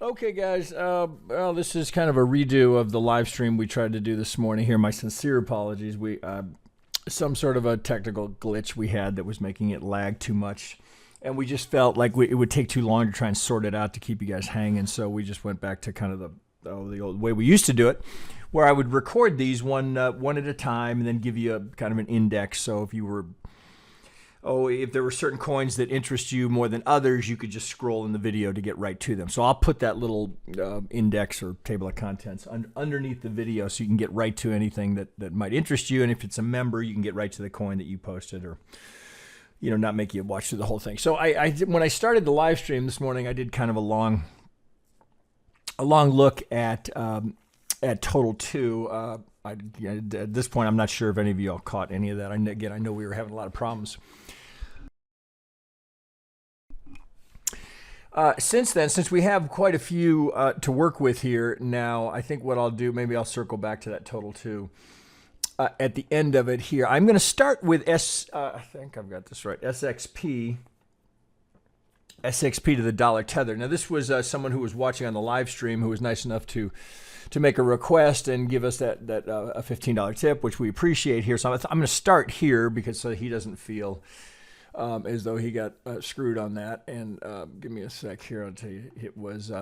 Okay, guys. Well, this is kind of a redo of the live stream we tried to do this morning here. My sincere apologies. We some sort of a technical glitch we had that was making it lag too much, and we just felt like it would take too long to try and sort it out to keep you guys hanging. So we just went back to kind of the old way we used to do it, where I would record these one at a time and then give you a kind of an index. So if there were certain coins that interest you more than others, you could just scroll in the video to get right to them. So I'll put that little index or table of contents underneath the video so you can get right to anything that might interest you. And if it's a member, you can get right to the coin that you posted, or not make you watch through the whole thing. So when I started the live stream this morning, I did kind of a long look at Total 2. At this point, I'm not sure if any of you all caught any of that. I know we were having a lot of problems. Since then, since we have quite a few to work with here now, I think what I'll do, maybe I'll circle back to that Total 2 at the end of it here. I'm going to start with I think I've got this right, SXP to the dollar tether. Now, this was someone who was watching on the live stream who was nice enough to make a request and give us that a $15 tip, which we appreciate here. So I'm going to start here because so he doesn't feel as though he got screwed on that. And give me a sec here. I'll tell you, it was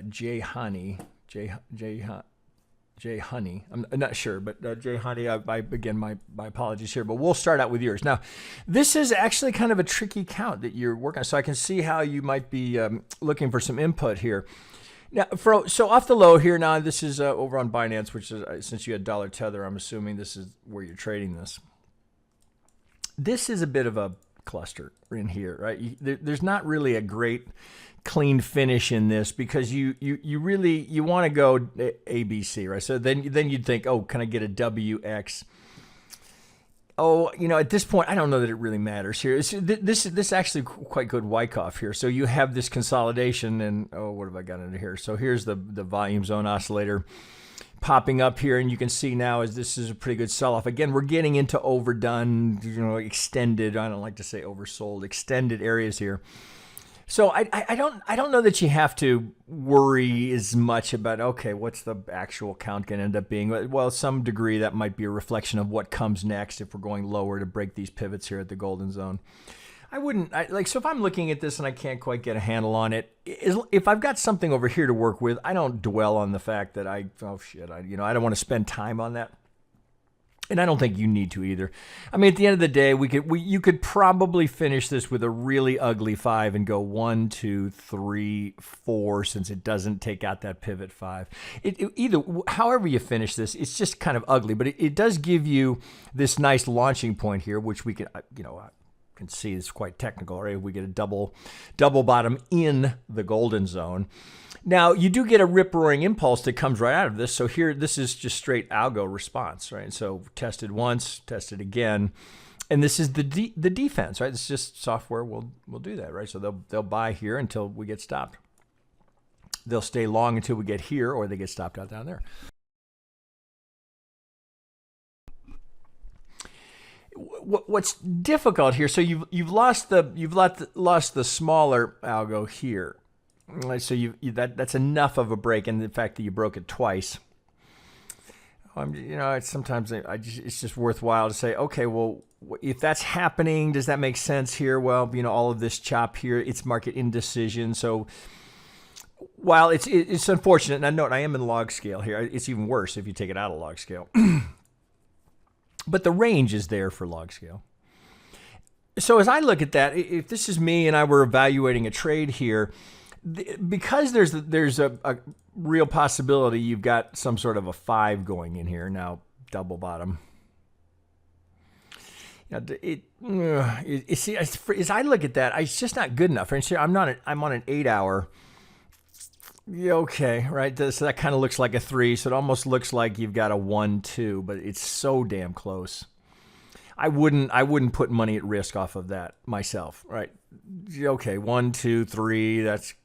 Jay Honey. I'm not sure, but Jay Honey, again, my apologies here, but we'll start out with yours. Now, this is actually kind of a tricky count that you're working on, so I can see how you might be looking for some input here. Now, so off the low here, now this is over on Binance, which is, since you had dollar tether, I'm assuming this is where you're trading this. This is a bit of a cluster in here, right? There's not really a great clean finish in this because you want to go ABC, right? So then you'd think, oh, can I get a WX? Oh, at this point, I don't know that it really matters here. This actually quite good Wyckoff here. So you have this consolidation, and what have I got into here? So here's the volume zone oscillator popping up here, and you can see now as this is a pretty good sell-off. Again, we're getting into overdone, extended. I don't like to say oversold, extended areas here. So I don't know that you have to worry as much about, okay, what's the actual count going to end up being? Well, some degree that might be a reflection of what comes next if we're going lower to break these pivots here at the golden zone. So if I'm looking at this and I can't quite get a handle on it, if I've got something over here to work with, I don't dwell on the fact that I don't want to spend time on that. And I don't think you need to either. I mean, at the end of the day, you could probably finish this with a really ugly 5 and go 1, 2, 3, 4, since it doesn't take out that pivot 5. However you finish this, it's just kind of ugly, but it does give you this nice launching point here, which we can, can see is quite technical, right? We get a double bottom in the golden zone. Now, you do get a rip-roaring impulse that comes right out of this. So here, this is just straight algo response, right? So tested once, tested again. And this is the defense, right? It's just software will do that, right? So they'll buy here until we get stopped. They'll stay long until we get here, or they get stopped out down there. What's difficult here? So you've lost the smaller algo here. So that's enough of a break, and the fact that you broke it twice. Sometimes it's just worthwhile to say, okay, well, if that's happening, does that make sense here? Well, all of this chop here, it's market indecision. So while it's unfortunate, and I note I am in log scale here. It's even worse if you take it out of log scale. But the range is there for log scale. So as I look at that, if this is me and I were evaluating a trade here, because there's a real possibility you've got some sort of a 5 going in here now, double bottom. See, as I look at that, it's just not good enough. And I'm on an 8-hour. Yeah, okay, right. So that kind of looks like a 3. So it almost looks like you've got a 1, 2, but it's so damn close. I wouldn't put money at risk off of that myself, right? Okay, 1, 2, 3. That's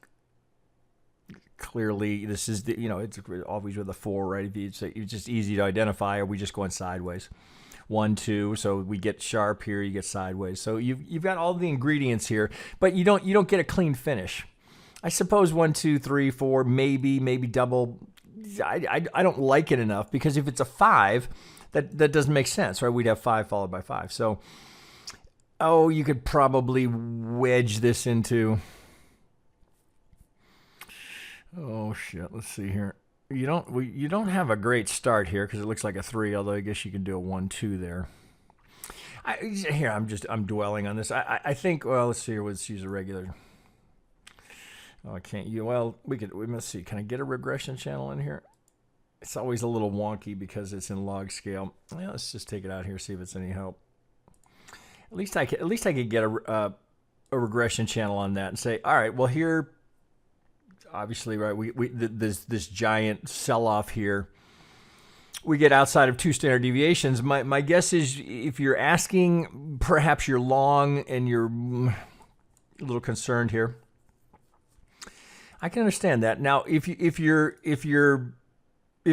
clearly, this is it's always with a 4, right? It's just easy to identify. Are we just going sideways? 1, 2. So we get sharp here, you get sideways. So you've got all the ingredients here, but you don't get a clean finish. I suppose 1, 2, 3, 4, maybe double. I don't like it enough because if it's a 5, that doesn't make sense, right? We'd have 5 followed by 5. So, oh, you could probably wedge this into. Oh shit! Let's see here. You don't have a great start here because it looks like a 3. Although I guess you can do a 1, 2 there. I'm dwelling on this. I think. Well, let's see here. Let's use a regular. Oh, I can't. We must see. Can I get a regression channel in here? It's always a little wonky because it's in log scale. Well, let's just take it out here, see if it's any help. At least I could get a regression channel on that and say, all right, well here, obviously, right, this giant sell-off here. We get outside of 2 standard deviations. My guess is if you're asking, perhaps you're long and you're a little concerned here. I can understand that. Now, if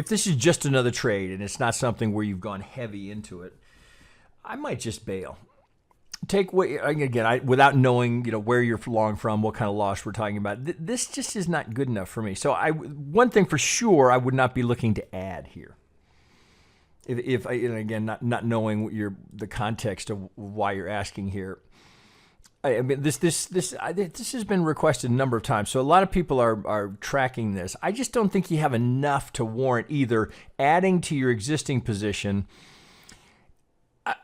this is just another trade and it's not something where you've gone heavy into it, I might just bail. Without knowing, where you're long from, what kind of loss we're talking about. This just is not good enough for me. So one thing for sure, I would not be looking to add here. If again, not knowing the context of why you're asking here. I mean, this has been requested a number of times, so a lot of people are tracking this. I just don't think you have enough to warrant either adding to your existing position,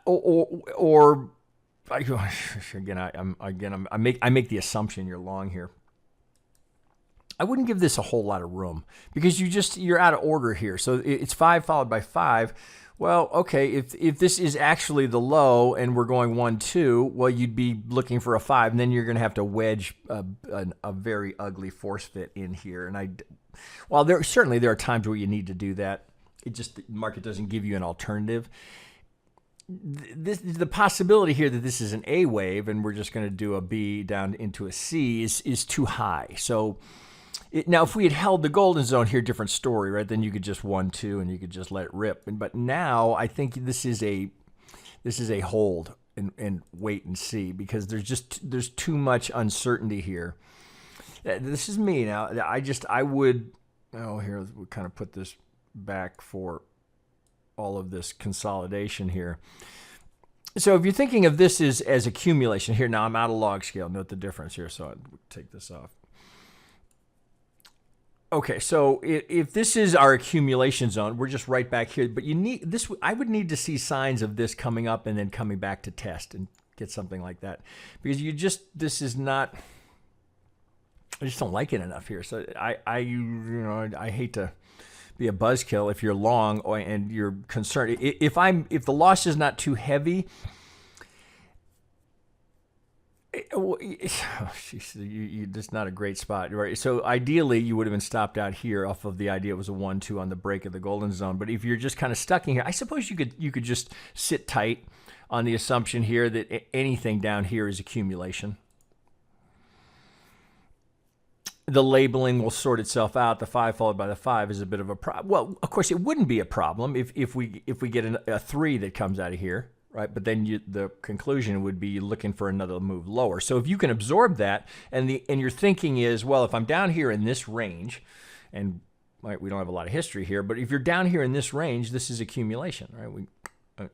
or I make the assumption you're long here. I wouldn't give this a whole lot of room because you're out of order here. So it's 5 followed by 5. Well, okay, if this is actually the low and we're going 1, 2, well, you'd be looking for a 5, and then you're going to have to wedge a very ugly force fit in here. And while there are times where you need to do that, the market doesn't give you an alternative. The possibility here that this is an A wave and we're just going to do a B down into a C is too high. So. Now, if we had held the golden zone here, different story, right? Then you could just 1, 2, and you could just let it rip. But now I think this is a hold and wait and see because there's too much uncertainty here. This is me now. I would. Oh, here we kind of put this back for all of this consolidation here. So if you're thinking of this as accumulation here, now I'm out of log scale. Note the difference here. So I'd take this off. Okay, so if this is our accumulation zone, we're just right back here. But you need this. I would need to see signs of this coming up and then coming back to test and get something like that, because this is not. I just don't like it enough here. So I hate to be a buzzkill if you're long and you're concerned. If the loss is not too heavy. That's not a great spot, right? So ideally, you would have been stopped out here off of the idea it was a 1, 2 on the break of the golden zone. But if you're just kind of stuck in here, I suppose you could just sit tight on the assumption here that anything down here is accumulation. The labeling will sort itself out. The 5 followed by the 5 is a bit of a problem. Well, of course, it wouldn't be a problem if we get a 3 that comes out of here. Right, but then the conclusion would be looking for another move lower. So if you can absorb that, and your thinking is, well, if I'm down here in this range, and right, we don't have a lot of history here, but if you're down here in this range, this is accumulation, right? We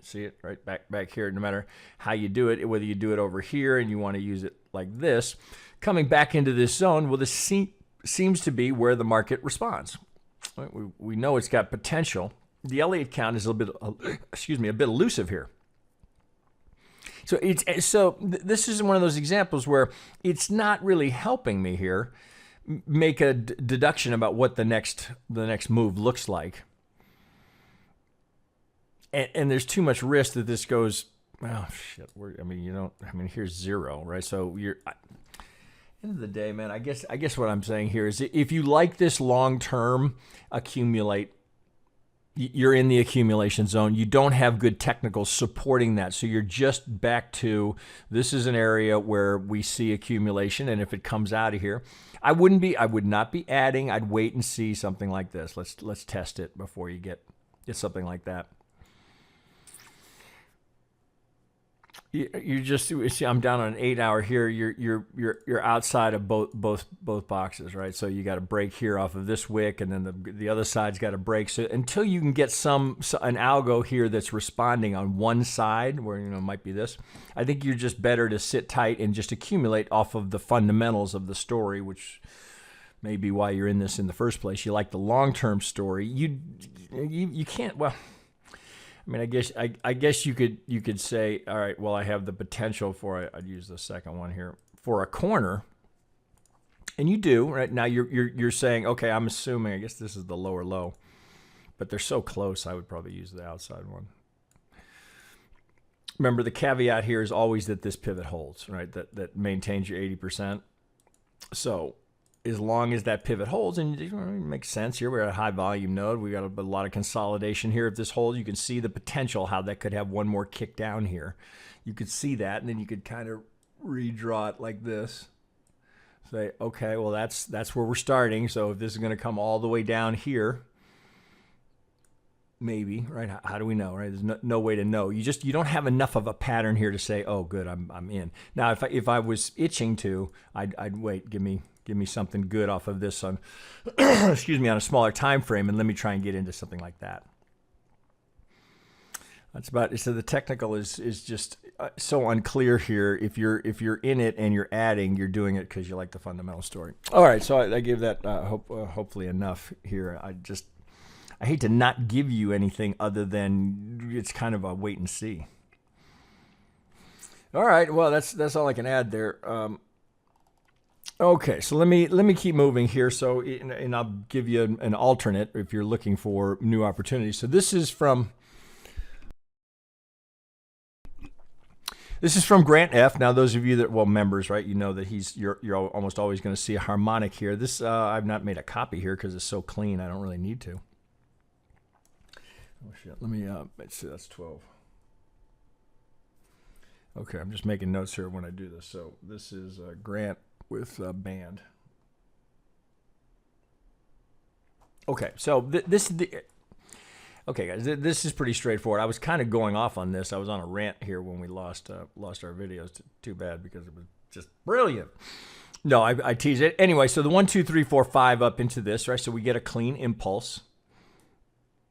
see it right back here. No matter how you do it, whether you do it over here and you want to use it like this, coming back into this zone, well, this seems to be where the market responds. Right? We know it's got potential. The Elliott count is a bit elusive here. So this is one of those examples where it's not really helping me here make a deduction about what the next move looks like, and there's too much risk that this goes. Oh shit! Here's 0, right? So end of the day, man. I guess what I'm saying here is if you like this long term, accumulate. You're in the accumulation zone. You don't have good technicals supporting that. So you're just back to, this is an area where we see accumulation. And if it comes out of here, I would not be adding. I'd wait and see something like this. Let's test it before you get something like that. You just see I'm down on an 8 hour here. You're outside of both boxes, right? So you got a break here off of this wick, and then the other side's got a break. So until you can get an algo here that's responding on one side, where it might be this, I think you're just better to sit tight and just accumulate off of the fundamentals of the story, which may be why you're in this in the first place. You like the long-term story. You can't. Well, I mean, I guess you could say, all right, well, I have the potential for, I'd use the second one here, for a corner, and you do right now. You're saying, okay, I'm assuming, I guess this is the lower low, but they're so close. I would probably use the outside one. Remember, the caveat here is always that this pivot holds, right? That maintains your 80%. So as long as that pivot holds, and it makes sense here, we're at a high volume node. We got a lot of consolidation here. If this holds, you can see the potential how that could have one more kick down here. You could see that, and then you could kind of redraw it like this. Say, okay, well that's where we're starting. So if this is going to come all the way down here, maybe, right? How do we know, right? There's no way to know. You don't have enough of a pattern here to say, oh, good, I'm in. Now, if I was itching to, I'd wait. Give me something good off of this on, excuse me, on a smaller time frame, and let me try and get into something like that. That's about it. So the technical is just so unclear here. If you're in it and you're adding, you're doing it because you like the fundamental story. All right, so I give that hopefully enough here. I hate to not give you anything other than it's kind of a wait and see. All right, well that's all I can add there. Okay, so let me keep moving here. So, and I'll give you an alternate if you're looking for new opportunities. So this is from Grant F. Now, those of you that members, right? You know that you're almost always going to see a harmonic here. This I've not made a copy here because it's so clean. I don't really need to. Oh shit! Let me let's see. That's 12. Okay, I'm just making notes here when I do this. So this is Grant with band. Okay, so okay, guys, this is pretty straightforward. I was kind of going off on this. I was on a rant here when we lost our videos. Too bad because it was just brilliant. No, I tease it anyway. So the 1, 2, 3, 4, 5 up into this, right? So we get a clean impulse.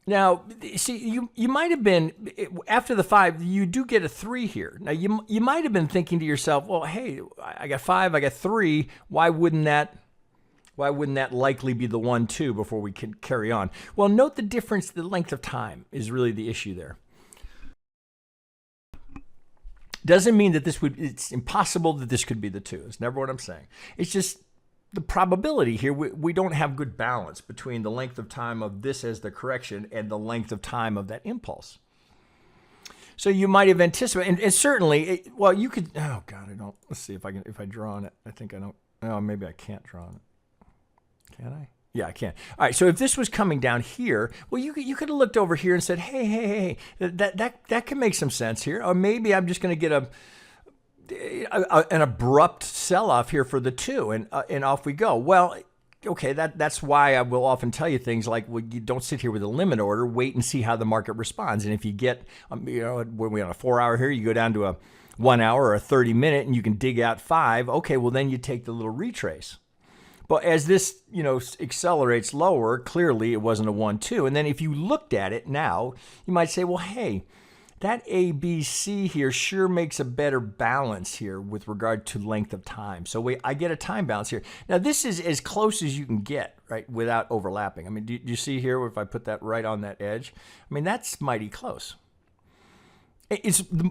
Now, see, you might have been, after the 5, you do get a 3 here. Now, you might have been thinking to yourself, well, hey, I got 5, I got 3. Why wouldn't that likely be the 1, 2 before we can carry on? Well, note the difference. The length of time is really the issue there. Doesn't mean that it's impossible that this could be the 2. It's never what I'm saying. It's just the probability here, we don't have good balance between the length of time of this as the correction and the length of time of that impulse. So you might have anticipated, and certainly, well, you could, oh God, I don't, let's see if I draw on it. I think I don't, oh, maybe I can't draw on it. Can I? Yeah, I can. All right, so if this was coming down here, well, you could have looked over here and said, hey, that can make some sense here. Or maybe I'm just going to get an abrupt sell-off here for the 2, and off we go. Well, okay, that's why I will often tell you things like, well, you don't sit here with a limit order. Wait and see how the market responds. And if you get, when we're on a 4 hour here, you go down to a 1 hour or a 30 minute, and you can dig out 5. Okay, well then you take the little retrace. But as this, accelerates lower, clearly it wasn't a 1, 2. And then if you looked at it now, you might say, well, hey, that ABC here sure makes a better balance here with regard to length of time. So I get a time balance here. Now, this is as close as you can get, right, without overlapping. I mean, do you see here if I put that right on that edge? I mean, that's mighty close.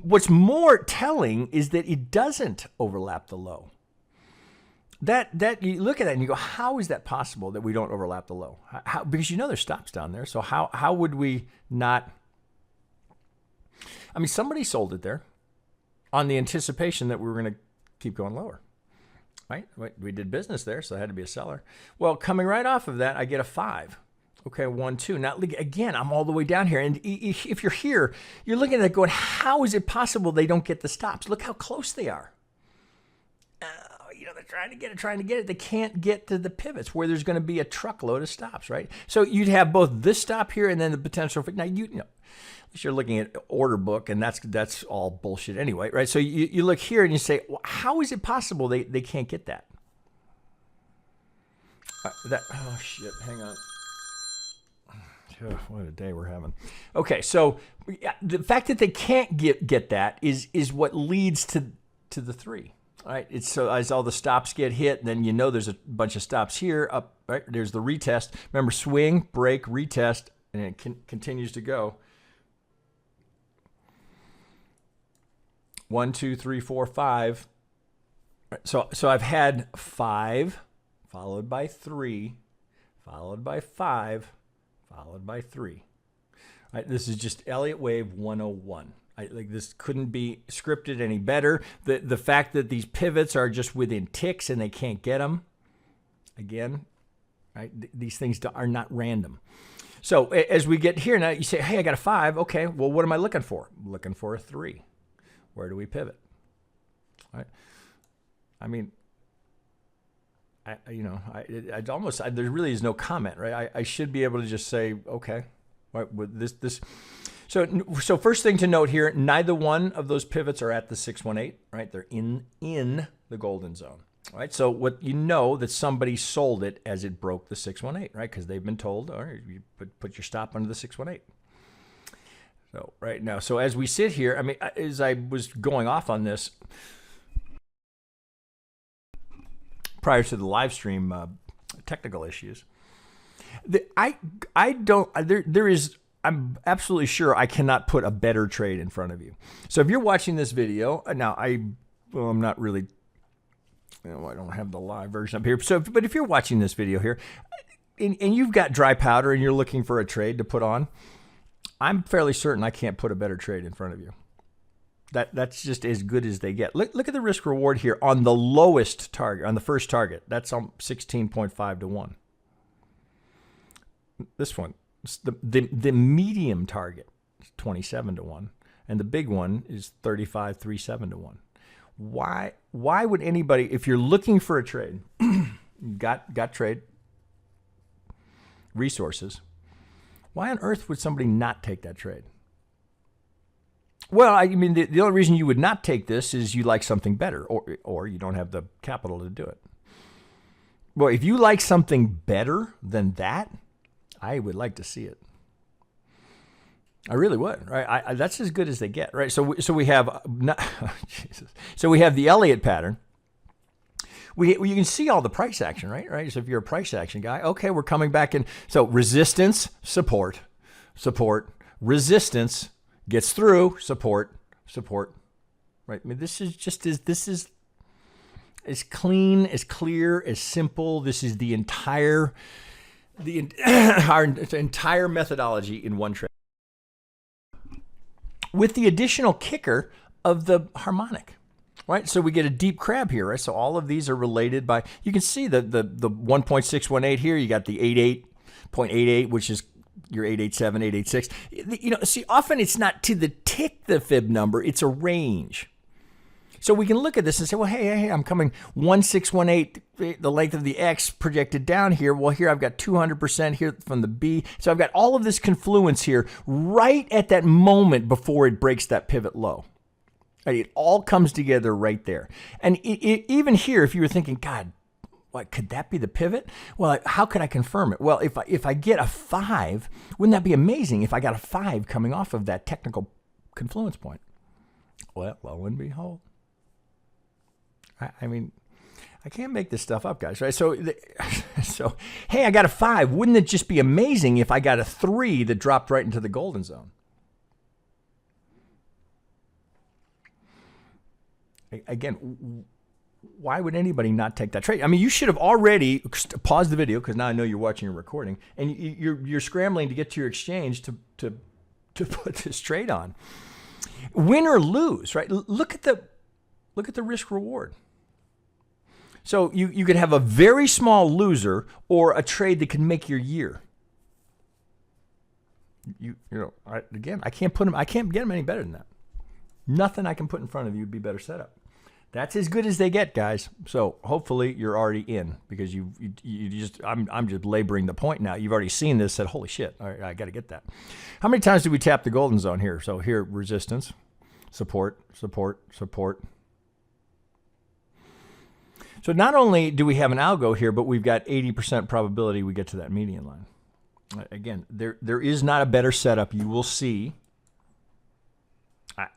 What's more telling is that it doesn't overlap the low. That you look at that and you go, how is that possible that we don't overlap the low? How, because there's stops down there. So how would we not? I mean, somebody sold it there on the anticipation that we were going to keep going lower, right? We did business there, so it had to be a seller. Well, coming right off of that, I get a 5. Okay, 1, 2. Now, again, I'm all the way down here. And if you're here, you're looking at it going, how is it possible they don't get the stops? Look how close they are. they're trying to get it. They can't get to the pivots where there's going to be a truckload of stops, right? So you'd have both this stop here and then the potential for, now at least you're looking at order book, and that's all bullshit anyway, right? So you look here and you say, well, how is it possible they can't get that? Oh shit, hang on. Oh, what a day we're having. Okay, so the fact that they can't get that is what leads to the 3. All right, it's so as all the stops get hit, then there's a bunch of stops here up. Right, there's the retest. Remember, swing, break, retest, and it continues to go. 1, 2, 3, 4, 5. So I've had 5, followed by 3, followed by 5, followed by 3. All right, this is just Elliott Wave 101. This couldn't be scripted any better. The fact that these pivots are just within ticks and they can't get them, again, right? These things are not random. So as we get here now, you say, hey, I got a 5. Okay, well, what am I looking for? I'm looking for a 3. Where do we pivot? All right. I mean, I'd almost, there really is no comment, right? I should be able to just say, okay, right, with this. So first thing to note here, neither one of those pivots are at the 618, right? They're in the golden zone, right? So what that somebody sold it as it broke the 618, right? Because they've been told, all right, you put your stop under the 618. So right now, so as we sit here, I mean, as I was going off on this prior to the live stream technical issues, I'm absolutely sure I cannot put a better trade in front of you. So if you're watching this video, now I'm not really, I don't have the live version up here. So, but if you're watching this video here and you've got dry powder and you're looking for a trade to put on, I'm fairly certain I can't put a better trade in front of you. That's just as good as they get. Look at the risk reward here on the lowest target, on the first target. That's on 16.5 to 1. This one, the medium target is 27 to 1, and the big one is 35.37 to 1. Why would anybody, if you're looking for a trade, got trade resources, why on earth would somebody not take that trade? Well, I mean, the only reason you would not take this is you like something better, or you don't have the capital to do it. Well, if you like something better than that, I would like to see it. I really would, right? That's as good as they get, right? So we have so we have the Elliott pattern. You can see all the price action, right? So if you're a price action guy, okay, we're coming back in. So resistance, support, resistance, gets through, support, right? I mean, this is as clean, as clear, as simple. This is our entire methodology in one trade, with the additional kicker of the harmonic. Right, so we get a deep crab here, right? So all of these are related by, you can see the 1.618 here, you got the 88.88, which is your 887, 886. See, often it's not to the tick, the fib number, it's a range. So we can look at this and say, well, hey, I'm coming 1618, the length of the X projected down here. Well, here I've got 200% here from the B. So I've got all of this confluence here right at that moment before it breaks that pivot low. It all comes together right there. And even here, if you were thinking, God, what, could that be the pivot? Well, how can I confirm it? Well, if I get a 5, wouldn't that be amazing if I got a 5 coming off of that technical confluence point? Well, lo and behold. I mean, I can't make this stuff up, guys, right? So hey, I got a 5. Wouldn't it just be amazing if I got a 3 that dropped right into the golden zone? Again, why would anybody not take that trade? I mean, you should have already paused the video, because now I know you're watching a recording, and you're scrambling to get to your exchange to put this trade on. Win or lose, right? Look at the risk reward. So you could have a very small loser or a trade that can make your year. I can't get them any better than that. Nothing I can put in front of you would be better setup. That's as good as they get, guys. So hopefully you're already in, because you just, I'm just laboring the point now. You've already seen this, said, holy shit, all right, I got to get that. How many times do we tap the golden zone here? So here, resistance, support, support, support. So not only do we have an algo here, but we've got 80% probability we get to that median line. Again, there is not a better setup you will see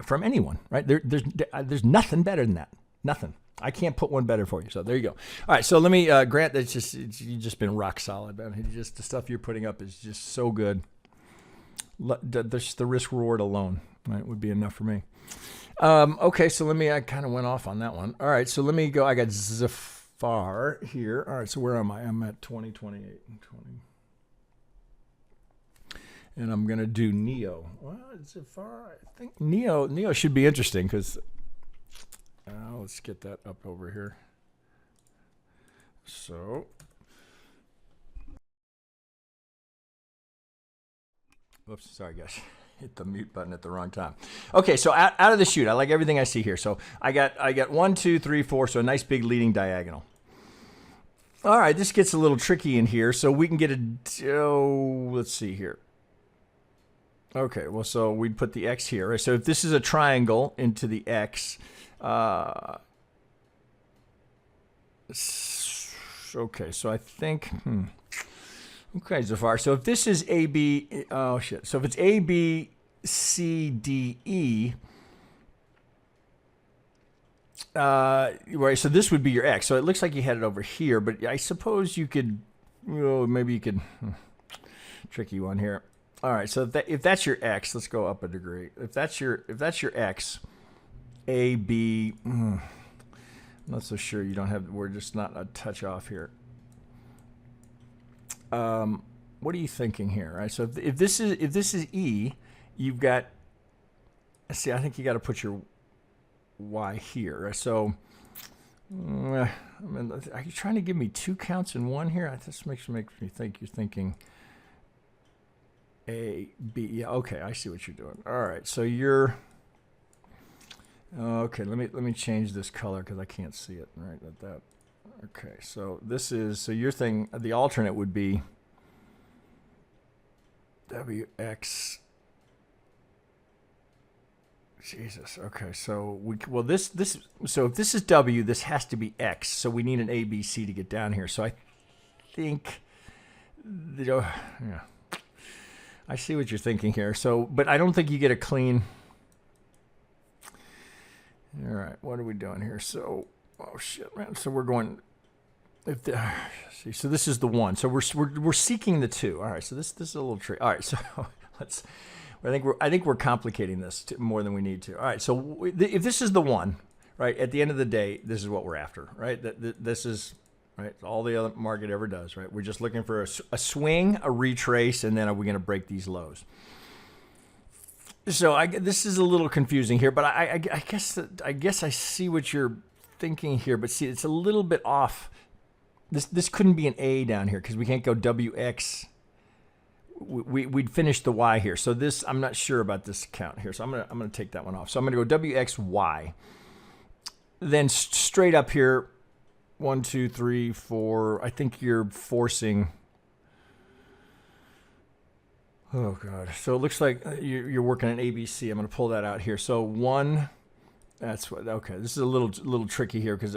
from anyone, right? There's nothing better than that. Nothing. I can't put one better for you. So there you go. All right. So let me, Grant, you've just been rock solid, man. The stuff you're putting up is just so good. The risk reward alone, right, would be enough for me. Okay. So I kind of went off on that one. All right. So let me go. I got Zafar here. All right. So where am I? I'm at 2028 and 20. And I'm going to do Neo. Well, Zafar, I think Neo should be interesting, because let's get that up over here. So, whoops, sorry guys, hit the mute button at the wrong time. Okay, so out of the chute, I like everything I see here. So I got 1, 2, 3, 4. So a nice big leading diagonal. All right, this gets a little tricky in here. So we can get let's see here. Okay, well, so we'd put the X here. Right? So if this is a triangle into the X, okay, so I think, okay, Zafar. So if this is AB, oh shit. So if it's A, B, C, D, E, right, so this would be your X. So it looks like you had it over here, but I suppose you could, maybe you could, tricky one here. All right, so if that's your X, let's go up a degree. If that's your X, A, B, I'm not so sure you don't have, we're just not a touch off here. What are you thinking here? Right? So if this is E, you've got, see, I think you got to put your Y here. Right? So, I mean, are you trying to give me 2 counts in one here? This makes me think you're thinking A, B. Yeah, okay, I see what you're doing. All right, so you're okay. Let me change this color because I can't see it right at that. Okay, so this is, so your thing, the alternate would be WX. Jesus. Okay, so so if this is W, this has to be X. So we need an ABC to get down here. So I think, yeah. I see what you're thinking here. So, but I don't think you get a clean. All right, what are we doing here? So, oh shit, man. So we're going. See, so this is the 1. So we're seeking the 2. All right, so this is a little tricky. All right, so let's. I think we're complicating this more than we need to. All right, so if this is the 1, right? At the end of the day, this is what we're after, right? This is. Right, all the other market ever does, right? We're just looking for a swing, a retrace, and then are we going to break these lows? So this is a little confusing here, but I guess I see what you're thinking here. But see, it's a little bit off. This couldn't be an A down here because we can't go WX. We'd finish the Y here. So this, I'm not sure about this count here. So I'm gonna take that one off. So I'm gonna go WXY. Then straight up here. 1, 2, 3, 4. I think you're forcing. Oh God! So it looks like you're working an ABC. I'm going to pull that out here. So 1. That's what. Okay, this is a little tricky here because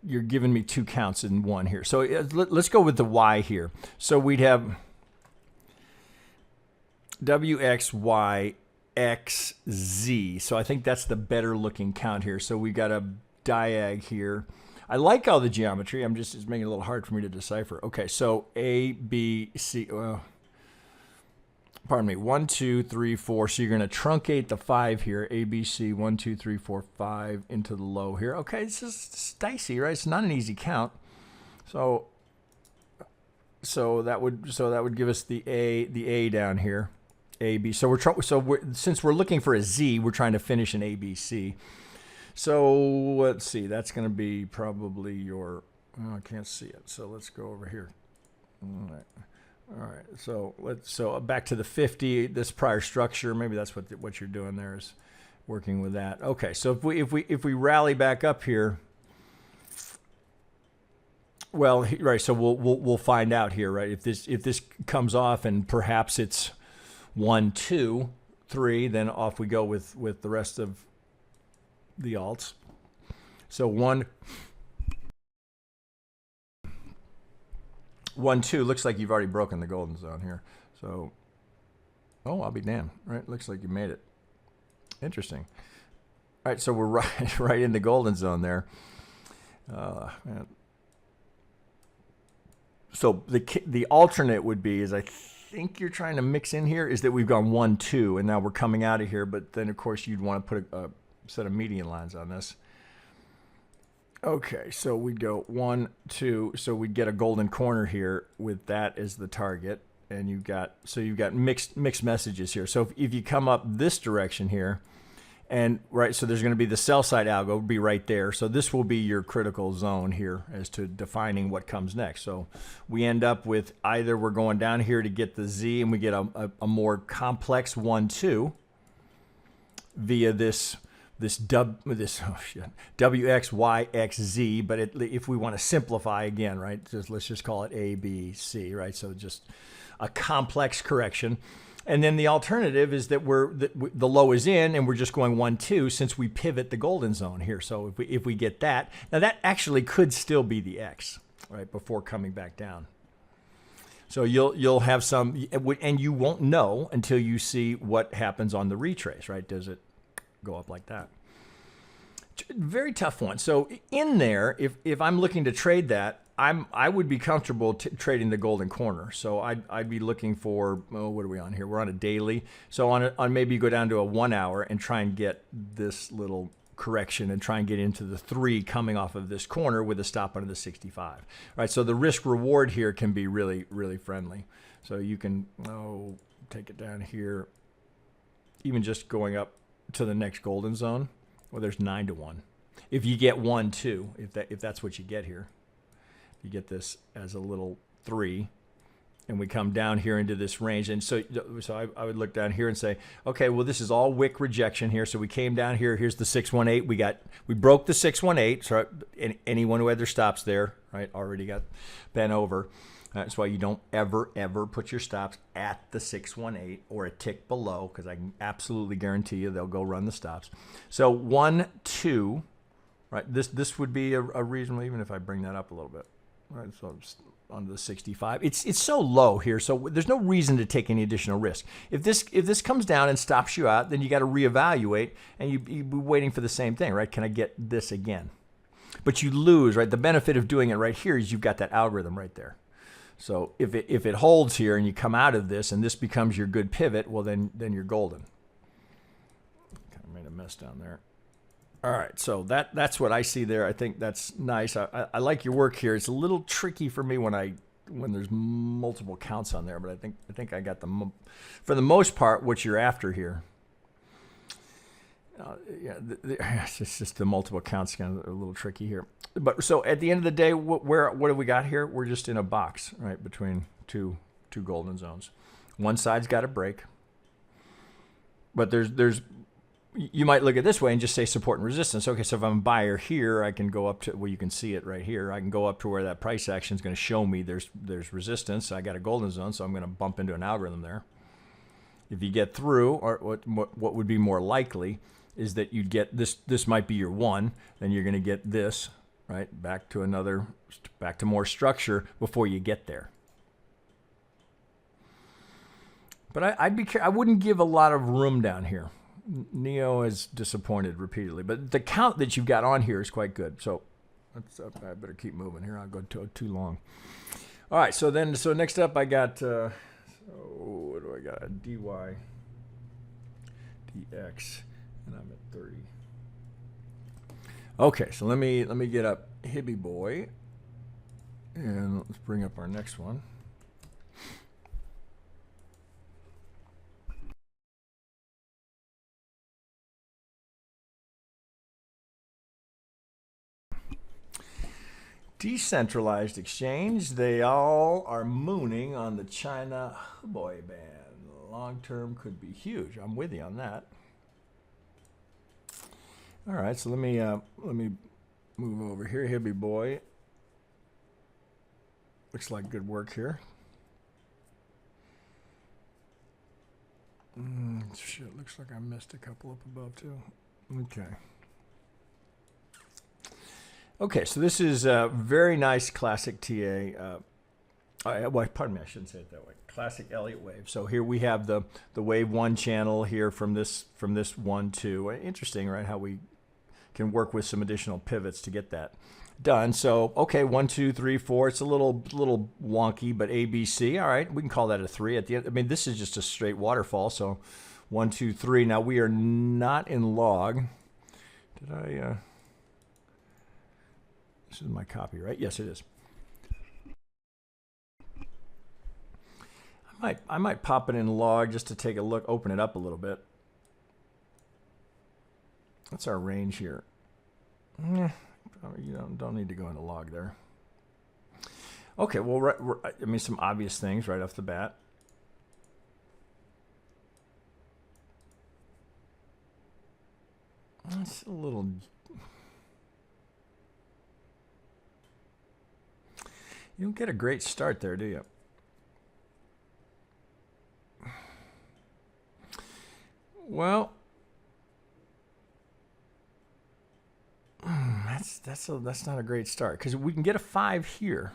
you're giving me 2 counts in 1 here. So let's go with the Y here. So we'd have WXYXZ. So I think that's the better looking count here. So we got a diag here. I like all the geometry. It's making it a little hard for me to decipher. Okay, so A, B, C. Pardon me. 1, 2, 3, 4. So you're going to truncate the 5 here. A, B, C. 1, 2, 3, 4, 5 into the low here. Okay, it's dicey, right? It's not an easy count. So that would give us the A down here. A, B. So since we're looking for a Z, we're trying to finish an A, B, C. So let's see, that's going to be probably your, I can't see it. So let's go over here. All right. So back to the 50, this prior structure, maybe that's what you're doing there is working with that. Okay, so if we rally back up here, well, right. So we'll find out here, right? If this comes off and perhaps it's 1, 2, 3, then off we go with the rest of the alts. So 1, 2 looks like you've already broken the golden zone here. So, oh, I'll be damned. Right, looks like you made it. Interesting. All right, so we're right in the golden zone there. Man. So the alternate would be, is I think you're trying to mix in here, is that we've gone 1, 2, and now we're coming out of here. But then, of course, you'd want to put a set of median lines on this. Okay, so we'd go 1, 2. So we'd get a golden corner here with that as the target, and you've got mixed messages here. So if you come up this direction here, and right, so there's going to be the sell side algo will be right there. So this will be your critical zone here as to defining what comes next. So we end up with either we're going down here to get the Z and we get a more complex 1, 2 via this WXYXZ, but if we want to simplify again, right, let's just call it A, B, C, right? So just a complex correction. And then the alternative is that the low is in and we're just going 1, 2 since we pivot the golden zone here. So if we get that, now that actually could still be the X, right, before coming back down. So you'll have some, and you won't know until you see what happens on the retrace, right? Does it go up like that? Very tough one. So in there, if I'm looking to trade that, I would be comfortable trading the golden corner. So I'd be looking for, oh, what are we on here? We're on a daily. So on maybe you go down to a 1 hour and try and get this little correction and try and get into the 3 coming off of this corner with a stop under the 65. Right. So the risk reward here can be really, really friendly. So you can take it down here, even just going up to the next golden zone. Well, there's 9 to 1. If you get 1, 2, if that's what you get here. You get this as a little 3, and we come down here into this range. And so I would look down here and say, okay, well, this is all wick rejection here. So we came down here. Here's the 618. We broke the 618. So anyone who had their stops there, right, already got bent over. That's why you don't ever put your stops at the 618 or a tick below, because I can absolutely guarantee you they'll go run the stops. So 1, 2, right? This would be a reasonable, even if I bring that up a little bit. Right, so under the 65, it's so low here, so there's no reason to take any additional risk. If this comes down and stops you out, then you got to reevaluate, and you'd be waiting for the same thing, right? Can I get this again? But you lose, right? The benefit of doing it right here is you've got that algorithm right there. So if it holds here and you come out of this and this becomes your good pivot, well then you're golden. Kind of made a mess down there. All right, so that's what I see there. I think that's nice. I like your work here. It's a little tricky for me when there's multiple counts on there, but I think I got for the most part what you're after here. It's just the multiple counts kind of a little tricky here. But so at the end of the day, what have we got here? We're just in a box, right, between two golden zones. One side's got a break, but there's you might look at it this way and just say support and resistance. Okay, so if I'm a buyer here, I can go up to, well, you can see it right here. I can go up to where that price action is going to show me there's resistance. I got a golden zone, so I'm going to bump into an algorithm there. If you get through, or what would be more likely is that you'd get this might be your 1, then you're going to get this, right, back to more structure before you get there. But I wouldn't give a lot of room down here. Neo is disappointed repeatedly, but the count that you've got on here is quite good. So I better keep moving here. I'll go too long. All right, so next up I got, what do I got? A DYDX, and I'm at 30. Okay, so let me get up Hibby Boy, and let's bring up our next one. Decentralized exchange, they all are mooning on the China boy band. Long term could be huge. I'm with you on that. All right, so let me move over here, Hibby boy. Looks like good work here. Shit, looks like I missed a couple up above too. Okay. Okay, so this is a very nice classic TA. Well, pardon me, I shouldn't say it that way. Classic Elliott wave. So here we have the wave 1 channel here from this 1, 2. Interesting, right? How we can work with some additional pivots to get that done. So okay, 1, 2, 3, 4. It's a little wonky, but ABC. All right, we can call that a 3 at the end. I mean, this is just a straight waterfall. So 1, 2, 3. Now we are not in log. Did I? This is my copy, right? Yes, it is. I might pop it in log just to take a look, open it up a little bit. That's our range here. You don't need to go into log there. Okay, well, I mean, some obvious things right off the bat. It's a little... You don't get a great start there, do you? Well, that's not a great start because we can get a 5 here.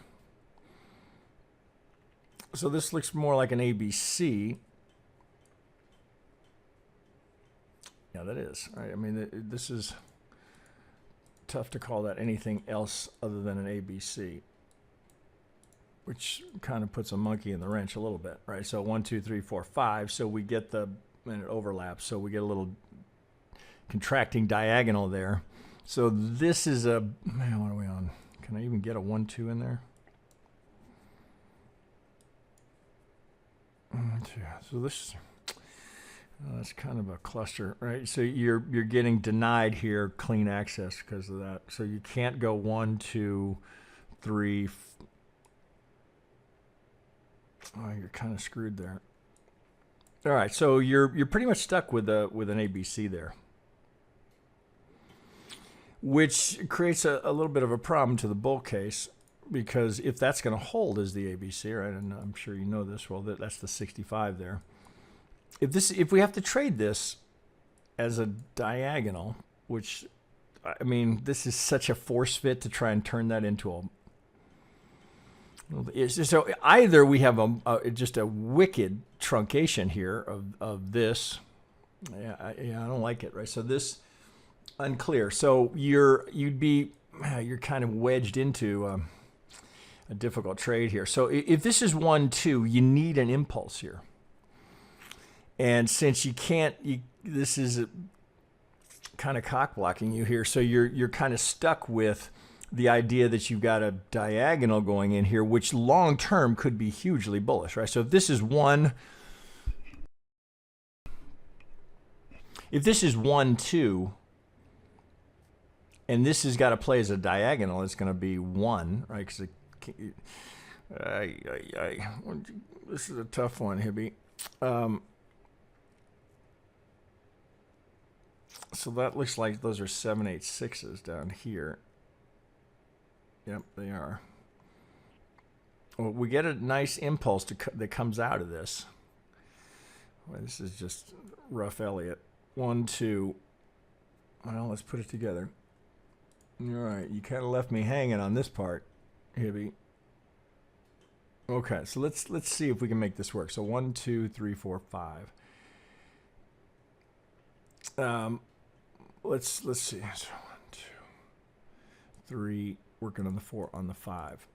So this looks more like an ABC. Yeah, that is. Right? I mean, this is tough to call that anything else other than an ABC, which kind of puts a monkey in the wrench a little bit, right? So 1, 2, 3, 4, 5. So we get the, and it overlaps. So we get a little contracting diagonal there. So this is a, man, what are we on? Can I even get a 1, 2 in there? So this, that's kind of a cluster, right? So you're getting denied here clean access because of that. So you can't go 1, 2, 3. Oh, you're kind of screwed there. All right, so you're pretty much stuck with an ABC there, which creates a little bit of a problem to the bull case, because if that's going to hold as the ABC, right, and I'm sure you know this, well, that's the 65 there. If we have to trade this as a diagonal, which, I mean, this is such a force fit to try and turn that into a... So either we have just a wicked truncation here of this. Yeah, I don't like it, right? So this unclear. So you're kind of wedged into a difficult trade here. So if this is 1, 2, you need an impulse here. And since you can't, this is kind of cock blocking you here. So you're kind of stuck with the idea that you've got a diagonal going in here, which long term could be hugely bullish, right? So if this is 1, 2, and this has got to play as a diagonal, it's going to be 1, right? Because this is a tough one, Hibby. So that looks like those are 7, 8, 6s down here. Yep, they are. Well, we get a nice impulse that comes out of this. Boy, this is just rough Elliott. 1, 2. Well, let's put it together. All right, you kind of left me hanging on this part, Hibby. Okay, so let's see if we can make this work. So 1, 2, 3, 4, 5. Let's see. So 1, 2, 3. Working on the 4, on the 5.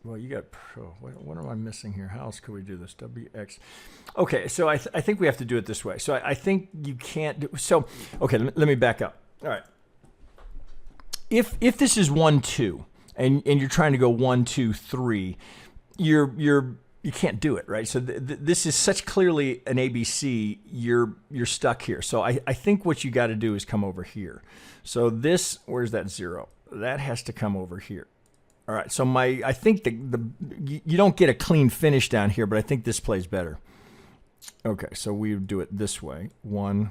Well, you got, what am I missing here? How else could we do this? WX. Okay, so I think we have to do it this way. So I think you can't do, so, okay, let me back up. All right. If this is 1, 2, and you're trying to go 1, 2, 3, you can't do it, right? So this is such clearly an ABC, you're stuck here. So I think what you got to do is come over here. So this, where's that 0? That has to come over here. All right, so I think you don't get a clean finish down here, but I think this plays better. Okay, so we do it this way. 1,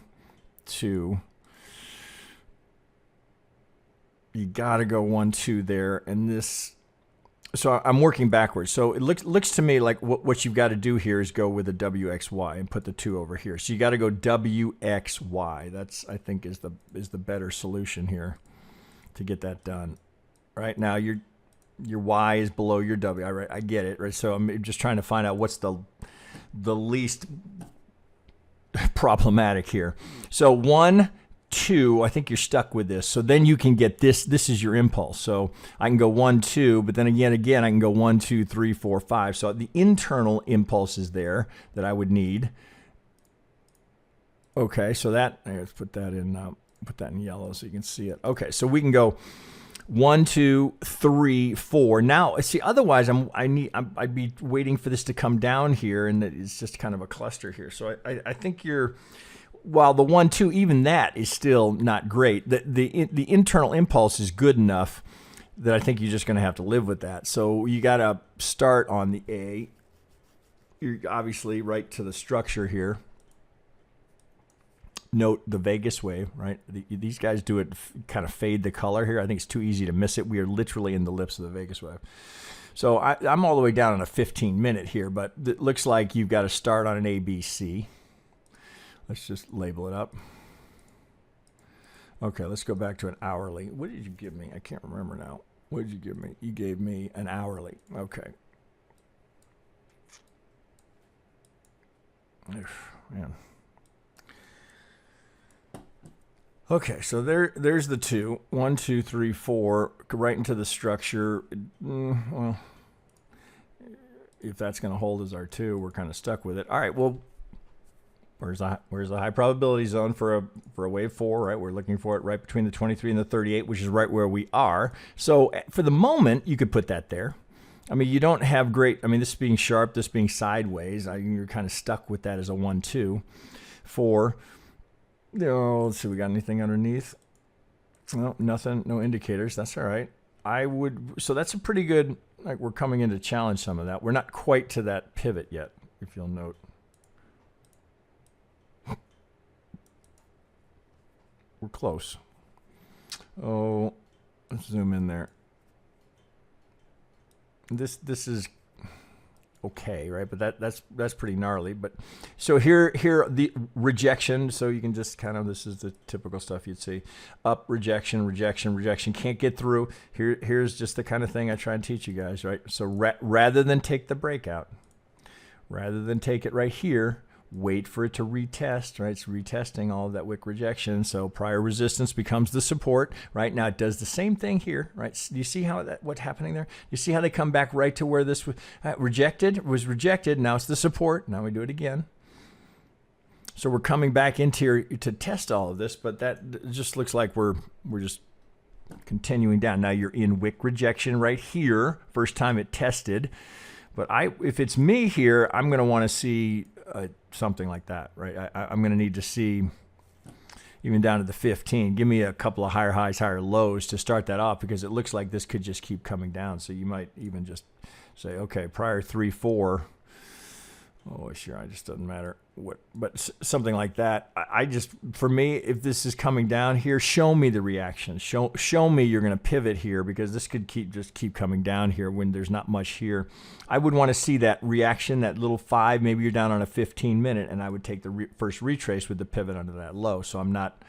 2. You got to go 1, 2 there. And this, so I'm working backwards. So it looks to me like what you've got to do here is go with a WXY and put the 2 over here. So you got to go WXY. That's, I think, is the better solution here to get that done. Right now, your Y is below your W. I get it, right? So I'm just trying to find out what's the least problematic here. So 1, 2, I think you're stuck with this. So then you can get this. This is your impulse. So I can go 1, 2, but then again, I can go 1, 2, 3, 4, 5. So the internal impulse is there that I would need. Okay, so that, let's put that in yellow so you can see it. Okay, so we can go 1, 2, 3, 4. Now, see, otherwise I'd be waiting for this to come down here, and it's just kind of a cluster here. So I think while the 1, 2, even that is still not great. The internal impulse is good enough that I think you're just going to have to live with that. So you got to start on the A. You're obviously right to the structure here. Note the Vegas wave, right? These guys do it, kind of fade the color here. I think it's too easy to miss it. We are literally in the lips of the Vegas wave. So I'm all the way down on a 15-minute here, but it looks like you've got to start on an ABC. Let's just label it up. Okay, let's go back to an hourly. What did you give me? I can't remember now. What did you give me? You gave me an hourly. Okay. Man. Okay, so there's the 2. 1, 2, 3, 4, right into the structure. Well, if that's going to hold as our 2, we're kind of stuck with it. All right, well, where's the high probability zone for a wave 4, right? We're looking for it right between the 23 and the 38, which is right where we are. So for the moment, you could put that there. I mean, you don't have great, I mean, this being sharp, this being sideways, you're kind of stuck with that as a 1, 2. 4. Let's see, we got anything underneath? No, nothing, no indicators. That's all right. So that's a pretty good, like, we're coming in to challenge some of that. We're not quite to that pivot yet, if you'll note. We're close. Oh, let's zoom in there. This is okay, right? But that's pretty gnarly. But so here the rejection. So you can just kind of, this is the typical stuff you'd see. Up, rejection, rejection, rejection. Can't get through. Here's just the kind of thing I try and teach you guys, right? So rather than take the breakout, rather than take it right here, wait for it to retest, right? It's retesting all of that wick rejection. So prior resistance becomes the support, right? Now it does the same thing here, right? Do you see how what's happening there? You see how they come back right to where this was was rejected. Now it's the support. Now we do it again. So we're coming back into here to test all of this, but that just looks like we're just continuing down. Now you're in wick rejection right here. First time it tested. But if it's me here, I'm going to want to see something like that, right? I'm going to need to see even down to the 15. Give me a couple of higher highs, higher lows to start that off, because it looks like this could just keep coming down. So you might even just say, okay, prior 3, 4. Oh, sure, it just doesn't matter what, but something like that. I just, for me, if this is coming down here, show me the reaction. Show me you're going to pivot here, because this could just keep coming down here when there's not much here. I would want to see that reaction, that little 5. Maybe you're down on a 15-minute, and I would take the first retrace with the pivot under that low. So I'm not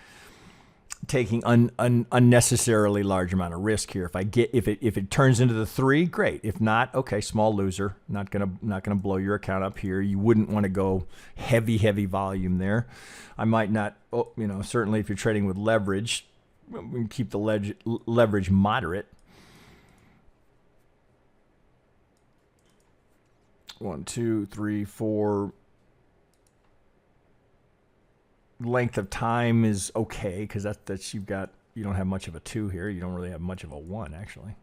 taking unnecessarily large amount of risk here. If it turns into the 3, great. If not, okay, small loser. Not gonna blow your account up here. You wouldn't want to go heavy volume there. I might not. Oh, certainly if you're trading with leverage, we can keep the leverage moderate. 1, 2, 3, 4. Length of time is okay, because that's you don't have much of a 2 here. You don't really have much of a 1 actually.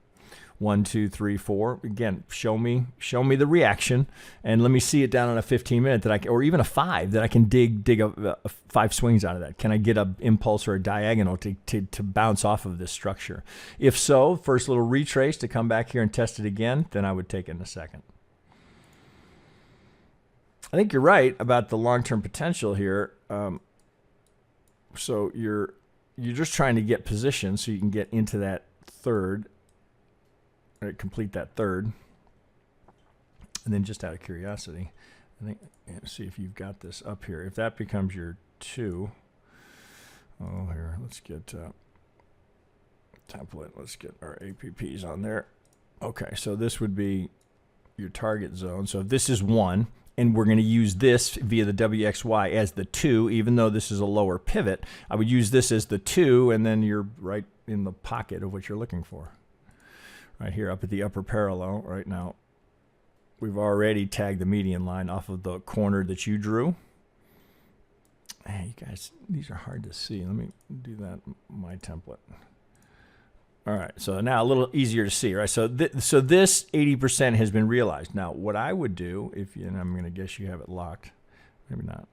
1, 2, 3, 4. Again, show me the reaction, and let me see it down on a 15-minute that or even a 5 that I can dig a 5 swings out of that. Can I get an impulse or a diagonal to bounce off of this structure? If so, first little retrace to come back here and test it again, then I would take it in a second. I think you're right about the long-term potential here. So you're just trying to get position so you can get into that third, or complete that third. And then just out of curiosity, I think, see if you've got this up here. If that becomes your 2, oh, here, let's get template. Let's get our APPs on there. Okay, so this would be your target zone. So if this is 1, and we're going to use this via the WXY as the 2, even though this is a lower pivot, I would use this as the 2, and then you're right in the pocket of what you're looking for. Right here up at the upper parallel right now. We've already tagged the median line off of the corner that you drew. Hey, you guys, these are hard to see. Let me do that, my template. All right, so now a little easier to see, right? So, so this 80% has been realized. Now, what I would do, if you, and I'm going to guess you have it locked, maybe not.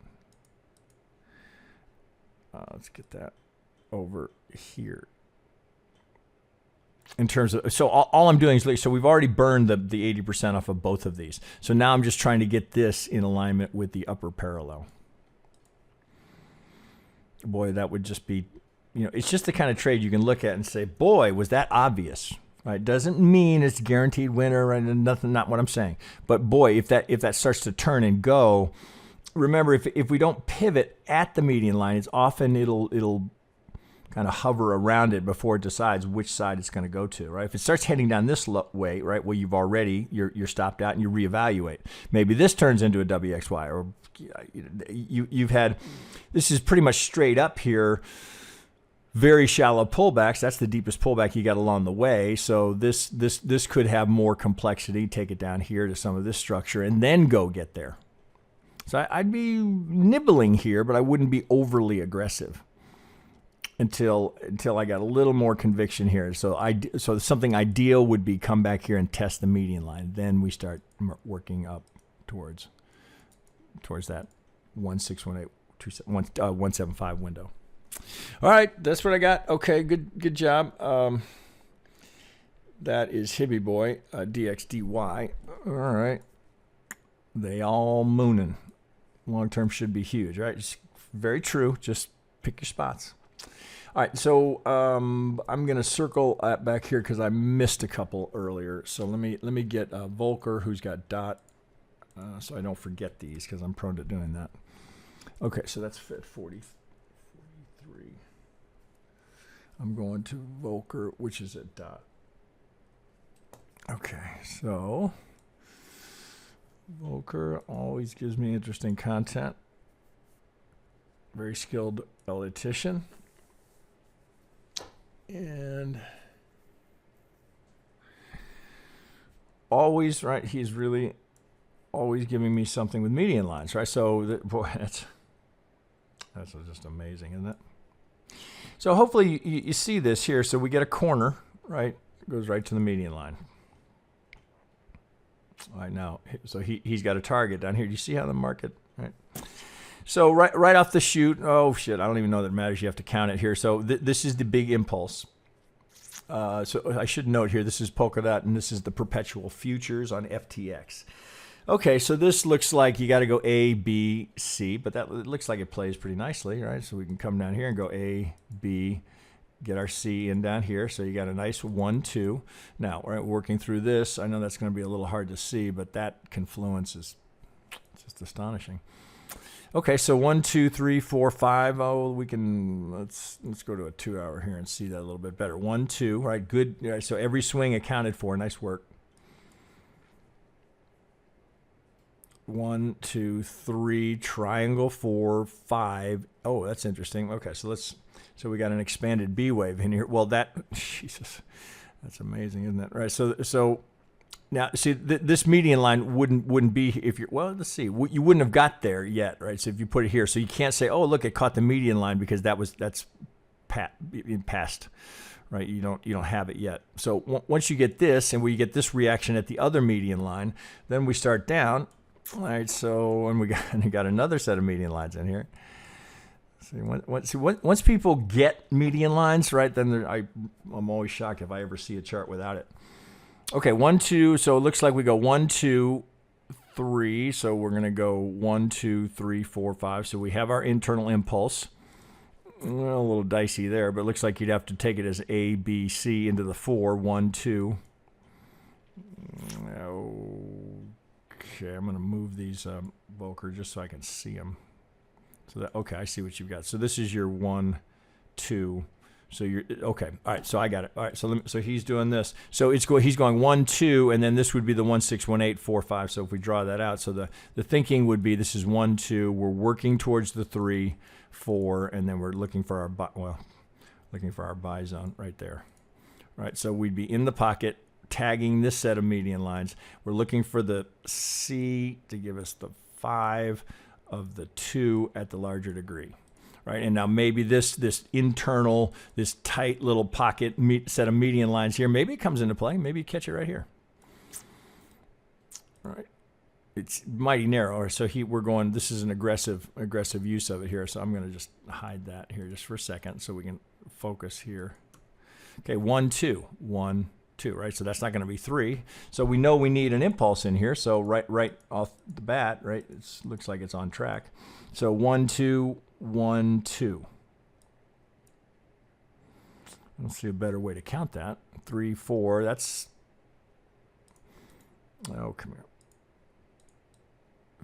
Let's get that over here. In terms of, so all I'm doing is, so we've already burned the 80% off of both of these. So now I'm just trying to get this in alignment with the upper parallel. Boy, that would just be, you know, it's just the kind of trade you can look at and say, boy, was that obvious, right? Doesn't mean it's guaranteed winner, right? Nothing, not what I'm saying. But boy, if that starts to turn and go, remember, if we don't pivot at the median line, it's often it'll kind of hover around it before it decides which side it's going to go to, right? If it starts heading down this way, right, well, you're stopped out and you reevaluate. Maybe this turns into a WXY, or you've had, this is pretty much straight up here, very shallow pullbacks. That's the deepest pullback you got along the way. So this could have more complexity. Take it down here to some of this structure and then go get there. So I'd be nibbling here, but I wouldn't be overly aggressive until I got a little more conviction here. So something ideal would be come back here and test the median line. Then we start working up towards that 1618 175 window. All right, that's what I got. Okay, good job. That is Hibby Boy, DXDY. All right, they all mooning. Long term should be huge, right? Just very true. Just pick your spots. All right, so I'm gonna circle back here because I missed a couple earlier. So let me get Volcker, who's got dot, so I don't forget these because I'm prone to doing that. Okay, so that's fit 43. I'm going to Volcker, which is at dot. Okay, so Volcker always gives me interesting content. Very skilled elliptician. And always, right, he's really always giving me something with median lines, right? So, boy, that's just amazing, isn't it? So hopefully you see this here. So we get a corner, right? It goes right to the median line. All right, now, so he's got a target down here. Do you see how the market, right? So right off the chute, oh shit, I don't even know that it matters. You have to count it here. So this is the big impulse. So I should note here, this is Polkadot, and this is the perpetual futures on FTX. Okay, so this looks like you got to go A, B, C, but it looks like it plays pretty nicely, right? So we can come down here and go A, B, get our C in down here. So you got a nice 1, 2. Now, we're working through this. I know that's going to be a little hard to see, but that confluence is just astonishing. Okay, so 1, 2, 3, 4, 5. Oh, we can, let's go to a 2 hour here and see that a little bit better. 1, 2, right? Good. Right, so every swing accounted for. Nice work. 1, 2, 3, triangle, 4, 5. Oh, that's interesting. Okay, so we got an expanded B wave in here. Well, Jesus, that's amazing, isn't it? Right. So now, see, this median line wouldn't be if you're, well, let's see, you wouldn't have got there yet, right? So if you put it here, so you can't say, oh, look, it caught the median line because that's past, right? You don't have it yet. So once you get this, and we get this reaction at the other median line, then we start down. All right, so and we got another set of median lines in here. See, once people get median lines, right, then I'm always shocked if I ever see a chart without it. Okay, 1, 2. So it looks like we go 1, 2, 3. So we're going to go 1, 2, 3, 4, 5. So we have our internal impulse. Well, a little dicey there, but it looks like you'd have to take it as A, B, C into the 4, 1, 2. Okay, I'm going to move these Volcker just so I can see them. So that, okay, I see what you've got. So this is your 1, 2. So you're okay. All right, so I got it. All right, so he's doing this. So he's going 1, 2, and then this would be the 1, 6, 1, 8, 4, 5. So if we draw that out, so the thinking would be this is 1, 2. We're working towards the 3, 4, and then we're looking for our buy zone right there. All right, so we'd be in the pocket, tagging this set of median lines. We're looking for the C to give us the 5 of the 2 at the larger degree. Right, and now maybe this internal, this tight little pocket set of median lines here, maybe it comes into play. Maybe you catch it right here. All right, it's mighty narrow. So we're going. This is an aggressive use of it here. So I'm going to just hide that here just for a second, so we can focus here. Okay, 1, 2, 1, 2. Right, so that's not going to be 3. So we know we need an impulse in here. So right off the bat, right, it looks like it's on track. So 1, 2. 1, 2. Let's see a better way to count that. 3, 4. That's, oh, come here.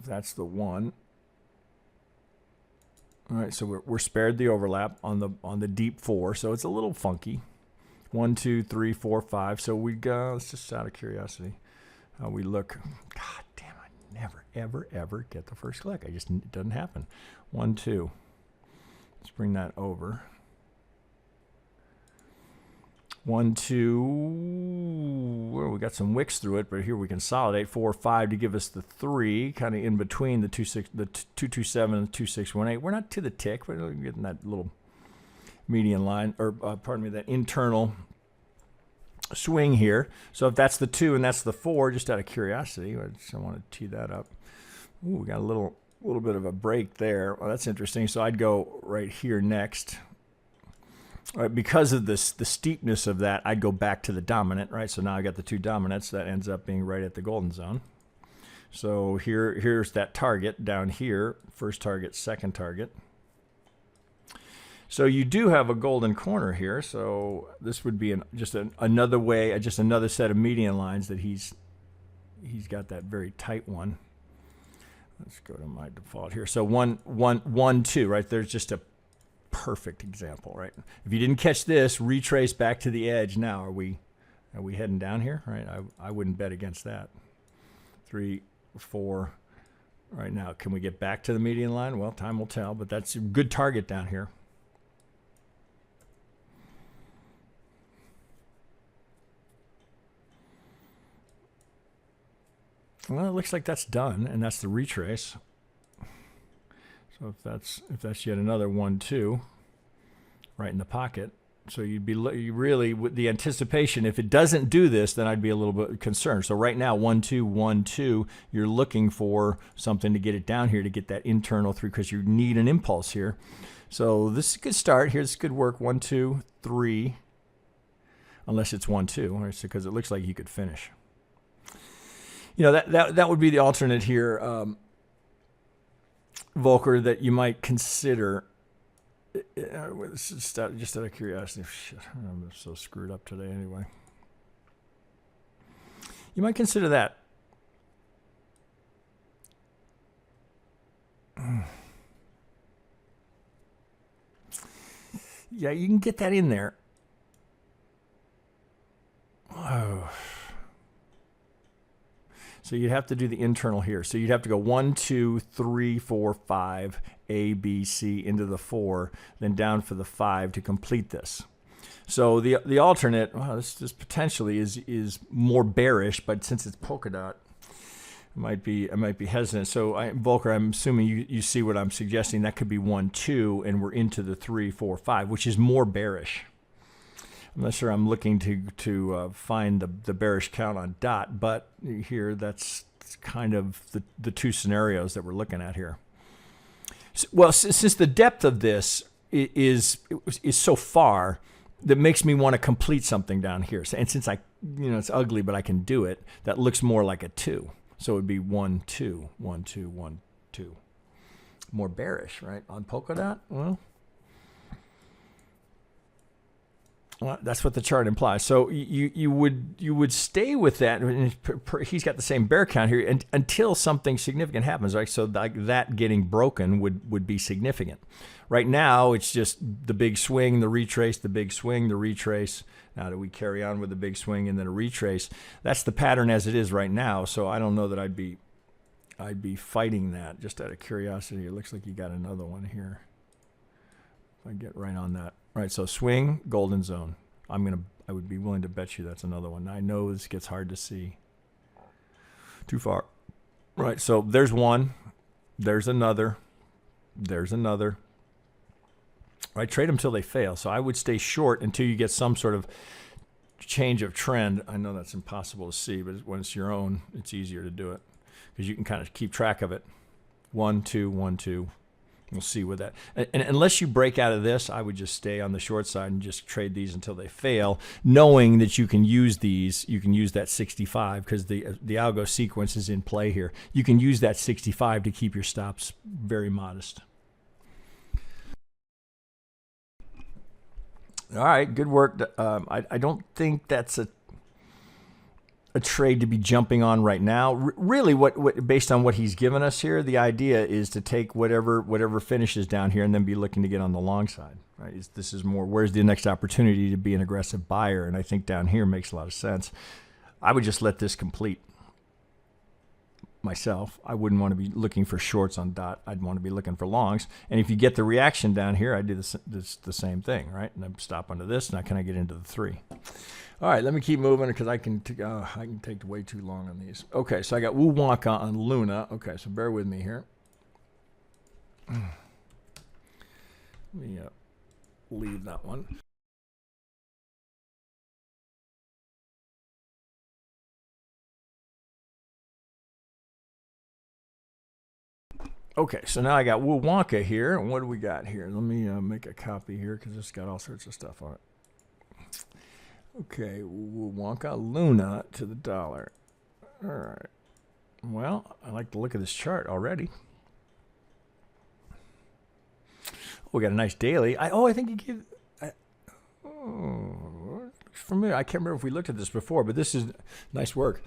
That's the 1. All right, so we're spared the overlap on the deep 4, so it's a little funky. 1, 2, 3, 4, 5. So we go. Let's just out of curiosity, how we look. God damn, I never ever get the first click. It doesn't happen. 1, 2. Let's bring that over. 1, 2. Well, we got some wicks through it, but here we consolidate 4, 5 to give us the 3, kind of in between the 227 and the 2618. We're not to the tick, but we're getting that little median line, or pardon me, that internal swing here. So if that's the 2 and that's the 4, just out of curiosity, I just want to tee that up. Ooh, we got a little bit of a break there. Well, that's interesting. So I'd go right here next. All right, because of the steepness of that, I'd go back to the dominant, right? So now I got the 2 dominants. That ends up being right at the golden zone. So here's that target down here. First target, second target. So you do have a golden corner here. So this would be just another way, just another set of median lines that he's got that very tight one. Let's go to my default here. So 1, 1, 2, right? There's just a perfect example, right? If you didn't catch this, retrace back to the edge. Now, are we heading down here? Right? I wouldn't bet against that. 3, 4. Right now, can we get back to the median line? Well, time will tell, but that's a good target down here. Well, it looks like that's done, and that's the retrace. So if that's yet another 1, 2, right in the pocket. So you really, with the anticipation, if it doesn't do this, then I'd be a little bit concerned. So right now, 1, 2, 1, 2, you're looking for something to get it down here to get that internal through, because you need an impulse here. So this is a good start. Here's good work. 1, 2, 3, unless it's 1, 2, right? So, because it looks like you could finish. You know, that would be the alternate here, Volcker, that you might consider. Just out of curiosity. Shit, I'm so screwed up today anyway. You might consider that. Yeah, you can get that in there. Oh. So you'd have to do the internal here. So you'd have to go 1, 2, 3, 4, 5, A, B, C into the 4, then down for the 5 to complete this. So the alternate, well, this potentially is more bearish, but since it's polka dot, I might be hesitant. So Volcker, I'm assuming you see what I'm suggesting. That could be 1, 2, and we're into the 3, 4, 5, which is more bearish. I'm not sure I'm looking to find the bearish count on dot, but here that's kind of the 2 scenarios that we're looking at here. Well, since the depth of this is so far, that makes me want to complete something down here. And since it's ugly, but I can do it, that looks more like a 2. So it would be 1, 2, 1, 2, 1, 2. More bearish, right? On polka dot, well. Well, that's what the chart implies. So you would stay with that. He's got the same bear count here until something significant happens, right? So that getting broken would be significant. Right now, it's just the big swing, the retrace, the big swing, the retrace. Now do we carry on with the big swing and then a retrace? That's the pattern as it is right now. So I don't know that I'd be fighting that. Just out of curiosity, it looks like you got another one here. If I get right on that. Right, so swing, golden zone. I would be willing to bet you that's another one. I know this gets hard to see. Too far. Right, so there's one. There's another. There's another. Right, trade them until they fail. So I would stay short until you get some sort of change of trend. I know that's impossible to see, but when it's your own, it's easier to do it because you can kind of keep track of it. 1, 2, 1, 2. We'll see with that. And unless you break out of this, I would just stay on the short side and just trade these until they fail, knowing that you can use these. You can use that 65 because the algo sequence is in play here. You can use that 65 to keep your stops very modest. All right, good work. I don't think that's a trade to be jumping on right now. Really, what based on what he's given us here, the idea is to take whatever finishes down here and then be looking to get on the long side. Right? This is more, where's the next opportunity to be an aggressive buyer? And I think down here makes a lot of sense. I would just let this complete myself. I wouldn't want to be looking for shorts on dot. I'd want to be looking for longs. And if you get the reaction down here, I do the same thing, right? And I stop under this. Now can I get into the 3? All right, let me keep moving because I can take way too long on these. Okay, so I got Woo Wonka on Luna. Okay, so bear with me here. Let me leave that one. Okay, so now I got Woo Wonka here. And what do we got here? Let me make a copy here because it's got all sorts of stuff on it. Okay, Woo Wonka, Luna to the dollar. All right. Well, I like the look of this chart already. We got a nice daily. I think you give. Looks familiar. I can't remember if we looked at this before, but this is nice work.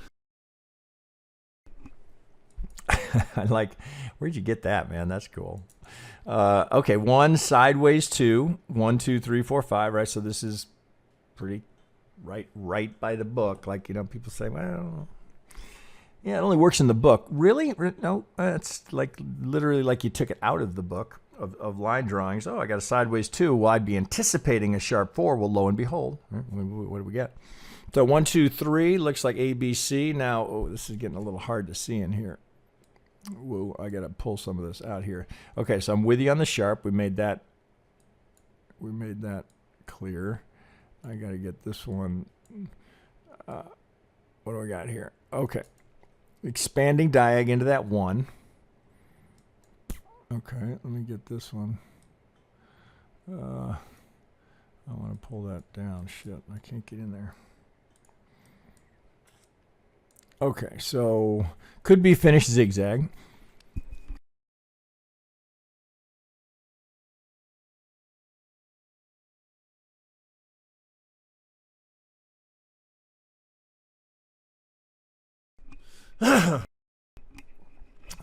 I like. Where'd you get that, man? That's cool. Okay, 1 sideways 2, 1, 2, 3, 4, 5. Right. So this is pretty. Right by the book, like people say, well, yeah, it only works in the book. Really? No, it's like literally like you took it out of the book of line drawings. Oh, I got a sideways 2. Well, I'd be anticipating a sharp 4. Well, lo and behold, what do we get? So 1, 2, 3 looks like ABC. Now, this is getting a little hard to see in here. Whoa, I got to pull some of this out here. Okay, so I'm with you on the sharp. We made that clear. I got to get this one. What do I got here? Okay. Expanding diag into that 1. Okay, let me get this one. I want to pull that down. Shit, I can't get in there. Okay, so could be finished zigzag.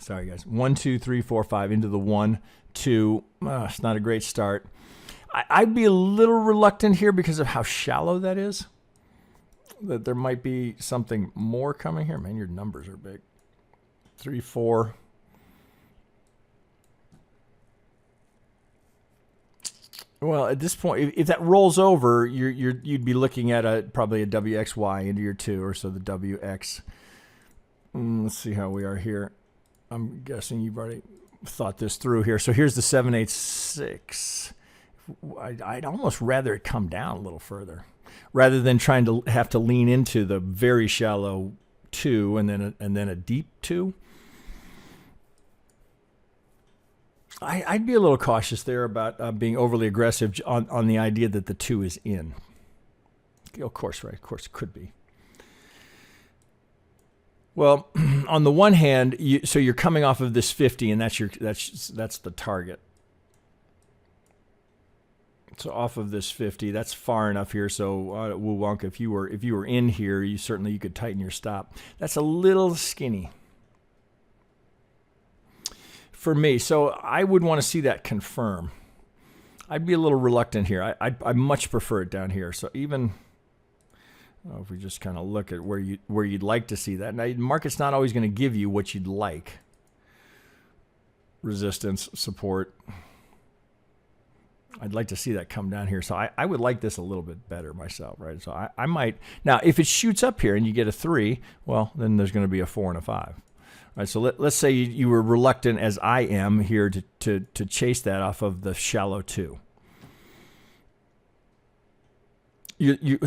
Sorry, guys. 1, 2, 3, 4, 5 into the 1, 2. It's not a great start. I'd be a little reluctant here because of how shallow that is. That there might be something more coming here. Man, your numbers are big. 3, 4. Well, at this point, if that rolls over, you'd be looking at probably a WXY into your 2, or so the WX. Let's see how we are here. I'm guessing you've already thought this through here. So here's the 786. I'd almost rather it come down a little further, rather than trying to have to lean into the very shallow 2 and then a deep 2. I'd be a little cautious there about being overly aggressive on the idea that the 2 is in. Of course, right? Of course, it could be. Well, on the one hand, so you're coming off of this 50, and that's the target. So off of this 50, that's far enough here. So Woo Wonka, if you were in here, you could tighten your stop. That's a little skinny for me. So I would want to see that confirm. I'd be a little reluctant here. I much prefer it down here. So even if we just kind of look at where you'd like to see that. Now, the market's not always going to give you what you'd like. Resistance, support. I'd like to see that come down here. So I would like this a little bit better myself, right? So I might. Now, if it shoots up here and you get a 3, well, then there's going to be a 4 and a 5. All right, so let's say you were reluctant, as I am here, to chase that off of the shallow 2.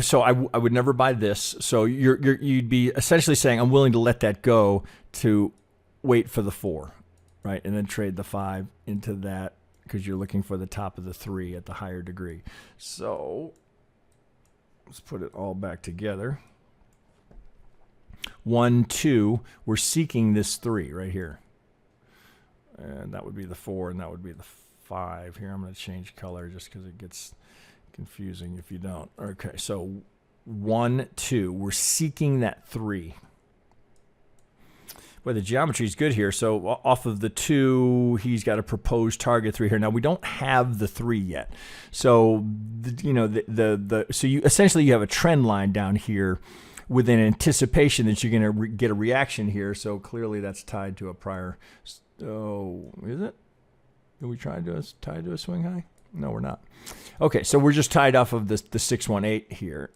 So I would never buy this. So you'd be essentially saying, I'm willing to let that go to wait for the 4, right? And then trade the 5 into that, because you're looking for the top of the 3 at the higher degree. So let's put it all back together. 1, 2, we're seeking this 3 right here. And that would be the 4, and that would be the 5 here. I'm going to change color just because it gets confusing if you don't. Okay, so 1, 2, we're seeking that 3. Well, the geometry is good here. So off of the 2, he's got a proposed target 3 here. Now we don't have the 3 yet. So so you essentially you have a trend line down here with an anticipation that you're going to get a reaction here. So clearly that's tied to a prior. Oh, is it? Are we trying to tie to a swing high? No, we're not. Okay, so we're just tied off of the 618 here.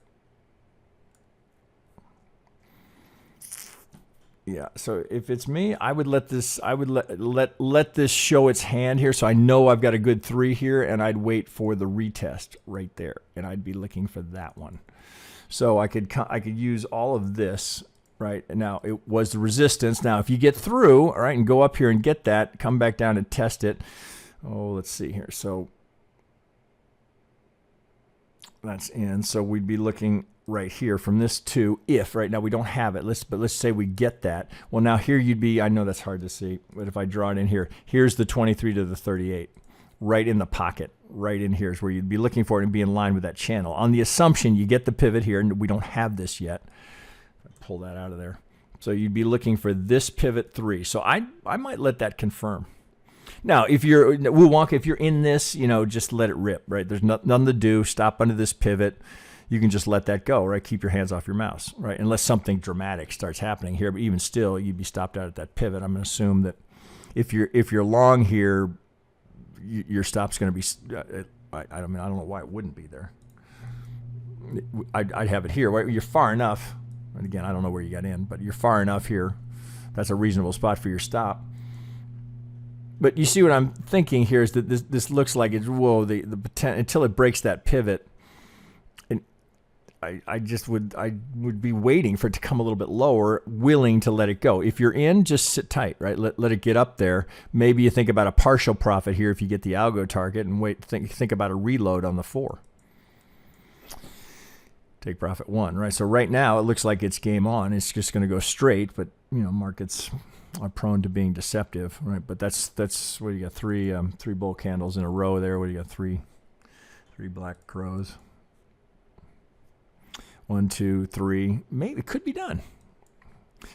Yeah, so if it's me, I would let this. I would let this show its hand here, so I know I've got a good 3 here, and I'd wait for the retest right there, and I'd be looking for that one. So I could use all of this, right? And now it was the resistance. Now if you get through, all right, and go up here and get that, come back down and test it. Oh, let's see here. So that's in. So we'd be looking right here from this 2, if right now we don't have it, but let's say we get that. Well, now here you'd be, I know that's hard to see, but if I draw it in here, here's the 23 to the 38, right in the pocket, right in here is where you'd be looking for it and be in line with that channel. On the assumption you get the pivot here, and we don't have this yet. Pull that out of there. So you'd be looking for this pivot 3. So I might let that confirm. Now, if you're Woo Wonka, if you're in this, just let it rip, right? There's nothing to do. Stop under this pivot. You can just let that go, right? Keep your hands off your mouse, right? Unless something dramatic starts happening here, but even still, you'd be stopped out at that pivot. I'm going to assume that if you're long here, your stop's going to be. I don't know why it wouldn't be there. I'd have it here. Right? You're far enough. And again, I don't know where you got in, but you're far enough here. That's a reasonable spot for your stop. But you see what I'm thinking here is that this looks like it's the potential until it breaks that pivot. I would be waiting for it to come a little bit lower, willing to let it go. If you're in, just sit tight, right? Let it get up there. Maybe you think about a partial profit here if you get the algo target, and think about a reload on the 4. Take profit 1, right? So right now it looks like it's game on. It's just going to go straight, but markets are prone to being deceptive, right? But that's what you got, 3 bull candles in a row there. What do you got? 3 black crows. 1, 2, 3. Maybe it could be done.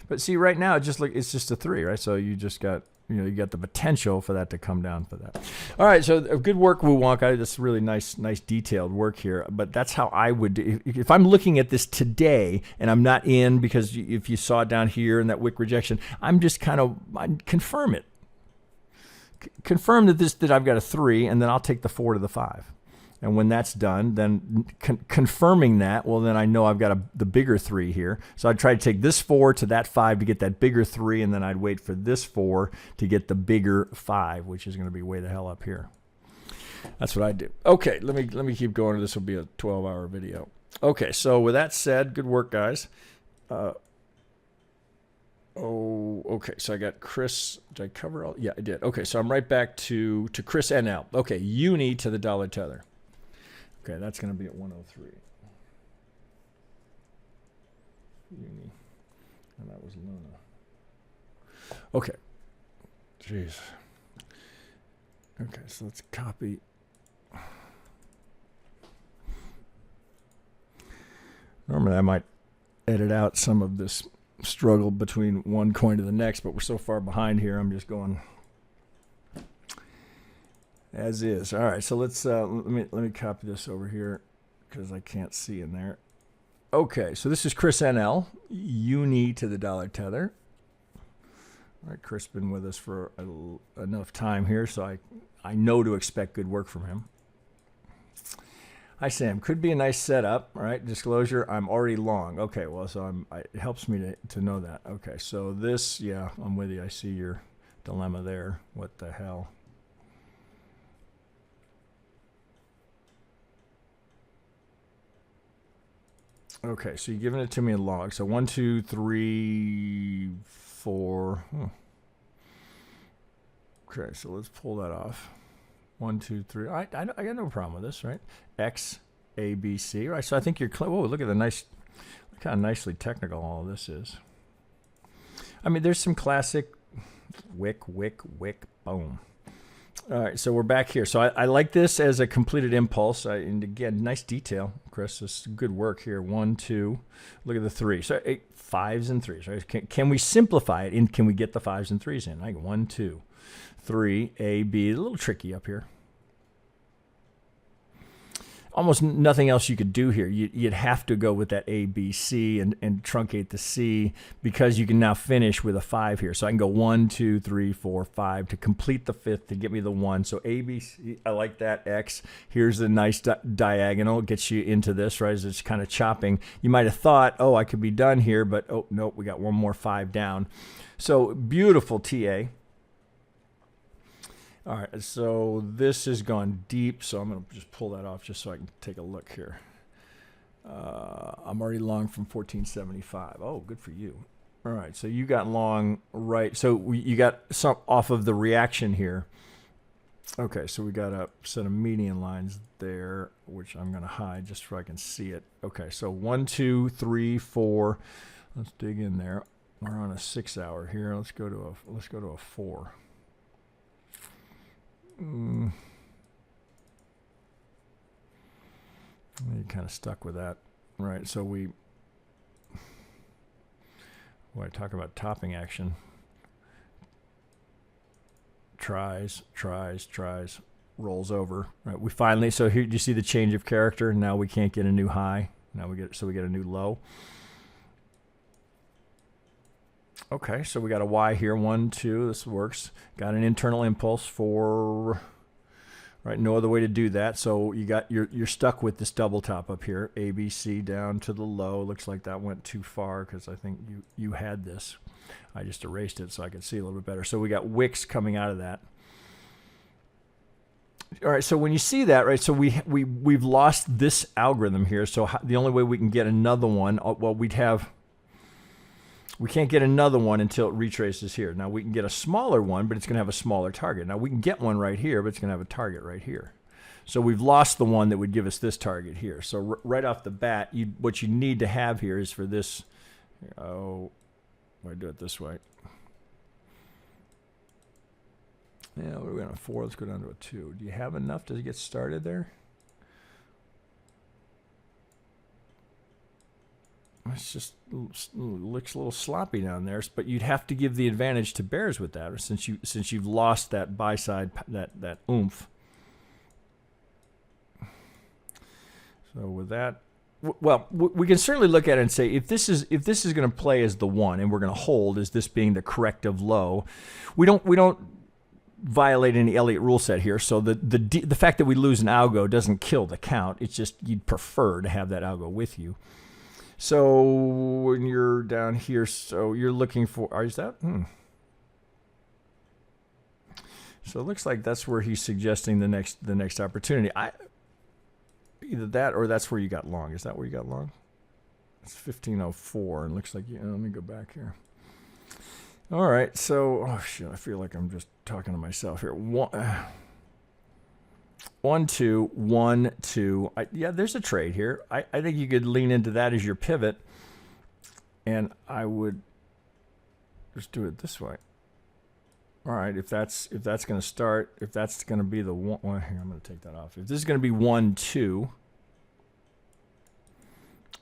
But see, right now it's just a 3, right? So you just got you got the potential for that to come down for that. All right, so good work, Woo Wonka. That's really nice detailed work here. But that's how I would do. If I'm looking at this today and I'm not in, because if you saw it down here in that wick rejection, I'm just I'd confirm it. Confirm that I've got a 3, and then I'll take the 4 to the 5. And when that's done, then confirming that, well, then I know I've got the bigger 3 here. So I'd try to take this 4 to that 5 to get that bigger 3, and then I'd wait for this 4 to get the bigger 5, which is going to be way the hell up here. That's what I do. Okay, let me keep going. This will be a 12-hour video. Okay, so with that said, good work, guys. Okay, so I got Chris. Did I cover all? Yeah, I did. Okay, so I'm right back to Chris NL. Okay, UNI to the dollar tether. Okay, that's going to be at 103. UNI. And that was Luna. Okay. Jeez. Okay, so let's copy. Normally I might edit out some of this struggle between one coin to the next, but we're so far behind here, I'm just going as is. All right, so let's let me copy this over here because I can't see in there. Okay, so this is Chris NL, UNI to the dollar tether. All right, Chris been with us for enough time here, so I know to expect good work from him. Hi, Sam. Could be a nice setup. All right, disclosure, I'm already long. Okay, well, so it helps me to know that. Okay, so this, yeah, I'm with you. I see your dilemma there. What the hell? Okay, so you're giving it to me in log. So 1, 2, 3, 4. Okay, so let's pull that off. 1, 2, 3. I got no problem with this, right? X, A, B, C. Right. So I think you're. Whoa, look at the nice, look how nicely technical all of this is. I mean, there's some classic wick, boom. All right, so we're back here. So I like this as a completed impulse. And again, nice detail, Chris. This is good work here. 1, 2. Look at the 3. So 8, 5s and 3s. Right? Can we simplify it? And can we get the 5s and 3s in? Like 1, 2, 3, A, B. A little tricky up here. Almost nothing else you could do here. You'd have to go with that A, B, C and truncate the C because you can now finish with a 5 here. So I can go 1, 2, 3, 4, 5 to complete the 5th to get me the 1. So A, B, C, I like that. X, here's the nice diagonal. It gets you into this, right, as it's kind of chopping. You might have thought, oh, I could be done here, but oh, nope, we got one more 5 down. So beautiful TA. All right, so this has gone deep, so I'm going to just pull that off just so I can take a look here. I'm already long from 1475. Oh, good for you. All right, so you got long right. So you got some off of the reaction here. Okay, so we got a set of median lines there, which I'm going to hide just so I can see it. Okay, so 1, 2, 3, 4. Let's dig in there. We're on a 6 hour here. Let's go to a 4. You're kind of stuck with that, right? So when I talk about topping action, tries, rolls over, right? We finally, so here you see the change of character. Now we can't get a new high. Now we get a new low. Okay, so we got a Y here, 1, 2, this works. Got an internal impulse for, right, no other way to do that. So you're stuck with this double top up here, ABC down to the low. Looks like that went too far because I think you had this. I just erased it so I could see a little bit better. So we got wicks coming out of that. All right, so when you see that, right, so we've lost this algorithm here. So the only way we can get another one, well, we can't get another one until it retraces here. Now, we can get a smaller one, but it's going to have a smaller target. Now, we can get one right here, but it's going to have a target right here. So we've lost the one that would give us this target here. So right off the bat, what you need to have here is for this. Oh, why do it this way? Yeah, we're going to 4. Let's go down to a 2. Do you have enough to get started there? It's just looks a little sloppy down there, but you'd have to give the advantage to bears with that, since you've lost that buy side, that oomph. So with that, well, we can certainly look at it and say if this is going to play as the 1 and we're going to hold as this being the corrective low, we don't violate any Elliott rule set here. So the fact that we lose an algo doesn't kill the count. It's just you'd prefer to have that algo with you. So when you're down here, so you're looking for, is that? So it looks like that's where he's suggesting the next opportunity. Either that or that's where you got long. Is that where you got long? It's 1504, and looks like let me go back here. All right, so oh shit, I feel like I'm just talking to myself here. 1, 2, 1, 2. Yeah, there's a trade here. I think you could lean into that as your pivot, and I would just do it this way. All right, if that's going to start, if that's going to be the 1, well, here, I'm going to take that off. If this is going to be 1, 2,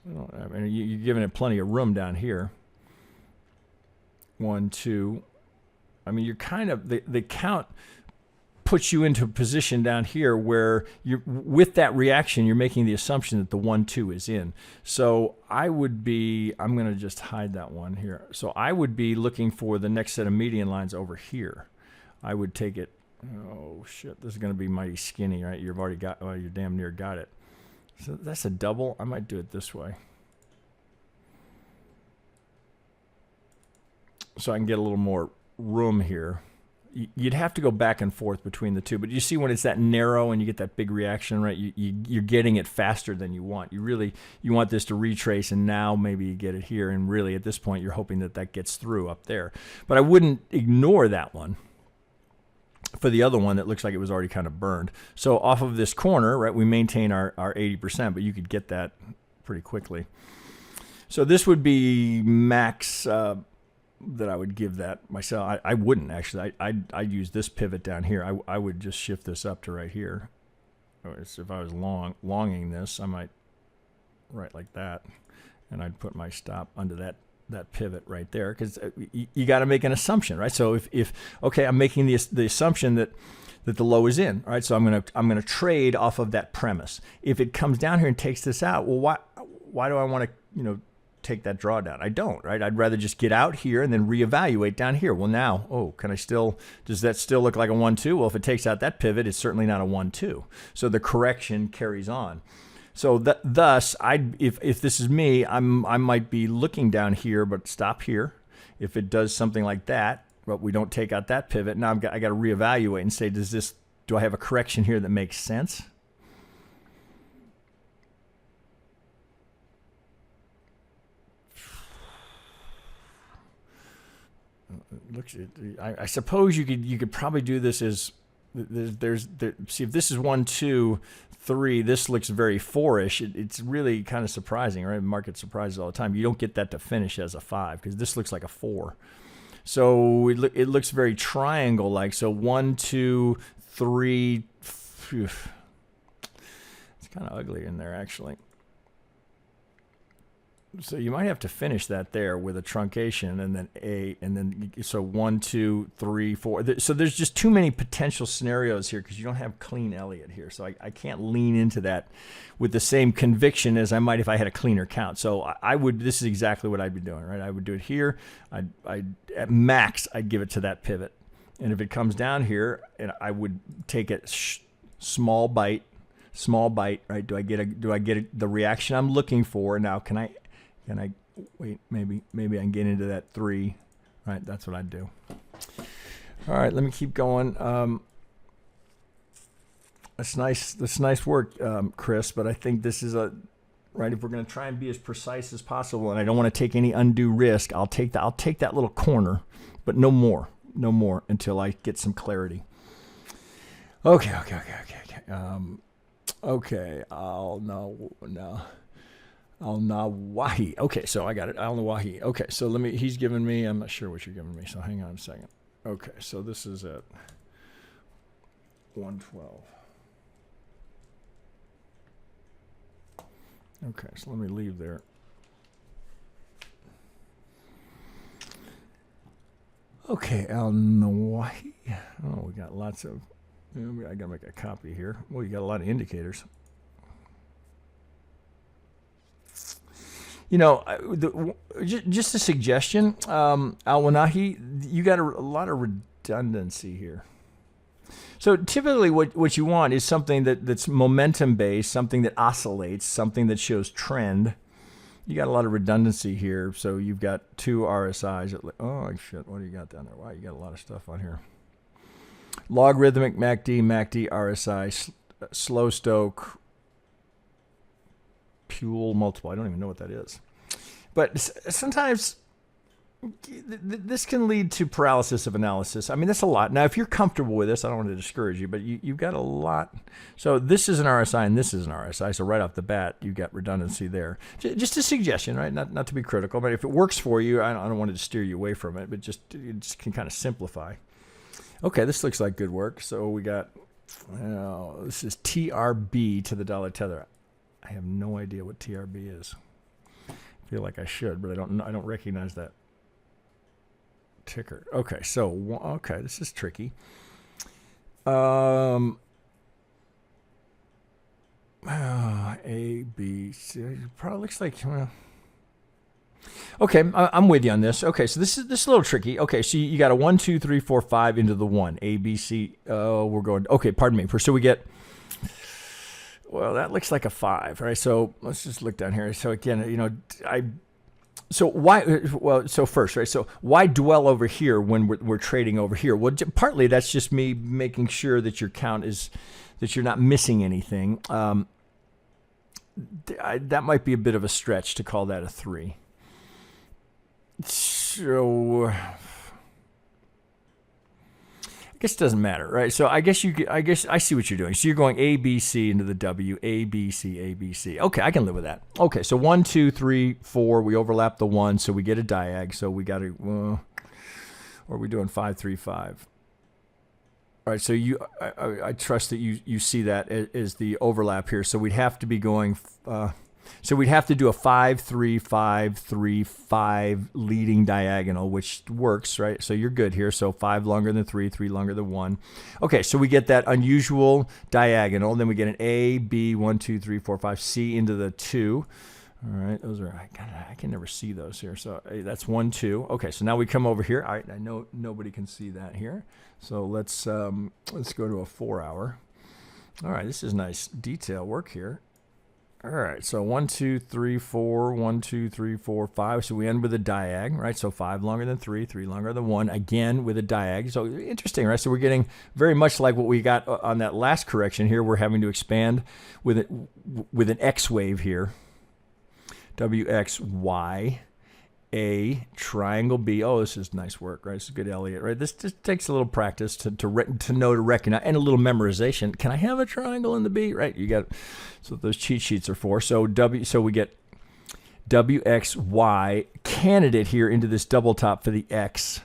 I mean, you're giving it plenty of room down here. 1, 2. I mean, you're kind of, the count puts you into a position down here where you're, with that reaction, you're making the assumption that the 1, 2 is in. So I would be, I'm going to just hide that one here. So I would be looking for the next set of median lines over here. I would take it, oh shit, this is going to be mighty skinny, right? You've already got, well, you damn near got it. So that's a double. I might do it this way. So I can get a little more room here. You'd have to go back and forth between the two, but you see when it's that narrow and you get that big reaction, right? You're getting it faster than you want. You want this to retrace, and now maybe you get it here, and really at this point you're hoping that that gets through up there. But I wouldn't ignore that one for the other one that looks like it was already kind of burned. So off of this corner, right, we maintain our 80%, but you could get that pretty quickly. So this would be max that I would give that myself. I wouldn't actually. I'd use this pivot down here. I would just shift this up to right here. If I was longing this, I might right like that, and I'd put my stop under that pivot right there, because you got to make an assumption, right? So if okay, I'm making the assumption that the low is in, right? So I'm gonna trade off of that premise. If it comes down here and takes this out, well, why do I want to take that drawdown? I don't, right? I'd rather just get out here and then reevaluate down here. Well, now, does that still look like a 1, 2? Well, if it takes out that pivot, it's certainly not a 1, 2. So the correction carries on. So thus, if this is me, I might be looking down here, but stop here. If it does something like that, but we don't take out that pivot, now I got to reevaluate and say, do I have a correction here that makes sense? I suppose you could probably do this as see, if this is 1, 2, 3, this looks very 4-ish. It's really kind of surprising, right? The market surprises all the time. You don't get that to finish as a 5 because this looks like a 4. So it looks very triangle-like. So 1, 2, 3. Phew. It's kind of ugly in there actually. So you might have to finish that there with a truncation and then so 1, 2, 3, 4. So there's just too many potential scenarios here because you don't have clean Elliott here. So I can't lean into that with the same conviction as I might if I had a cleaner count. So this is exactly what I'd be doing, right? I would do it here. At max, I'd give it to that pivot. And if it comes down here, and I would take it small bite, right? Do I get the reaction I'm looking for? Now, can I wait, maybe I can get into that 3, right? That's what I'd do. All right, let me keep going. That's nice work, Chris, but I think this is right, if we're going to try and be as precise as possible, and I don't want to take any undue risk, I'll take that little corner, but no more until I get some clarity. Okay. Al-Nawahi. Okay, so I got it. Al-Nawahi. Okay, so he's giving me, I'm not sure what you're giving me, so hang on a second. Okay, so this is at 112. Okay, so let me leave there. Okay, Al-Nawahi. Oh, we got lots of, I got to make a copy here. Well, you got a lot of indicators. Just a suggestion, Al-Wanahi, you got a lot of redundancy here. So typically what you want is something that's momentum-based, something that oscillates, something that shows trend. You got a lot of redundancy here, so you've got 2 RSIs. Oh, shit, what do you got down there? Wow, you got a lot of stuff on here. Logarithmic, MACD, RSI, slow stoke, Puel multiple. I don't even know what that is. But sometimes this can lead to paralysis of analysis. I mean, that's a lot. Now, if you're comfortable with this, I don't want to discourage you, but you've got a lot. So this is an RSI and this is an RSI. So right off the bat, you've got redundancy there. Just a suggestion, right? Not to be critical, but if it works for you, I don't want to steer you away from it, but it just can kind of simplify. Okay, this looks like good work. So we got, this is TRB to the dollar tether. I have no idea what TRB is. feel like I should, but I don't recognize that ticker. Okay, so okay, this is tricky. A, B, C. It probably looks like. Well, okay, I'm with you on this. Okay, so this is a little tricky. Okay, so you got a 1, 2, 3, 4, 5 into the 1. A, B, C. Oh, we're going. Okay, pardon me. So we get. Well, that looks like a 5, right? So let's just look down here. So again, you know, So why? Well, so first, right? So why dwell over here when we're trading over here? Well, partly that's just me making sure that your count is that you're not missing anything. That might be a bit of a stretch to call that a 3. So I guess it doesn't matter, right? So I guess I see what you're doing. So you're going A, B, C into the W, A, B, C, A, B, C. Okay, I can live with that. Okay, so 1, 2, 3, 4. We overlap the 1, so we get a diag. So we got to, or are we doing 5, 3, 5? All right, so I trust that you see that as the overlap here. So we'd have to be going, so we'd have to do a 5, 3, 5, 3, 5 leading diagonal, which works, right? So you're good here. So 5 longer than 3, 3 longer than 1. Okay, so we get that unusual diagonal. Then we get an A, B, 1, 2, 3, 4, 5, C into the 2. All right, those are, I can never see those here. So that's 1, 2. Okay, so now we come over here. All right, I know nobody can see that here. So let's go to a 4-hour. All right, this is nice detail work here. All right, so 1, 2, 3, 4, 1, 2, 3, 4, 5. So we end with a diag, right? So 5 longer than 3, 3 longer than 1, again with a diag. So interesting, right? So we're getting very much like what we got on that last correction here. We're having to expand with an X wave here. W, X, Y, A, triangle B. Oh, this is nice work, right? This is good Elliott, right? This just takes a little practice to know to recognize, and a little memorization. Can I have a triangle in the B? Right? You got, so those cheat sheets are for. So we get W, X, Y candidate here into this double top for the X.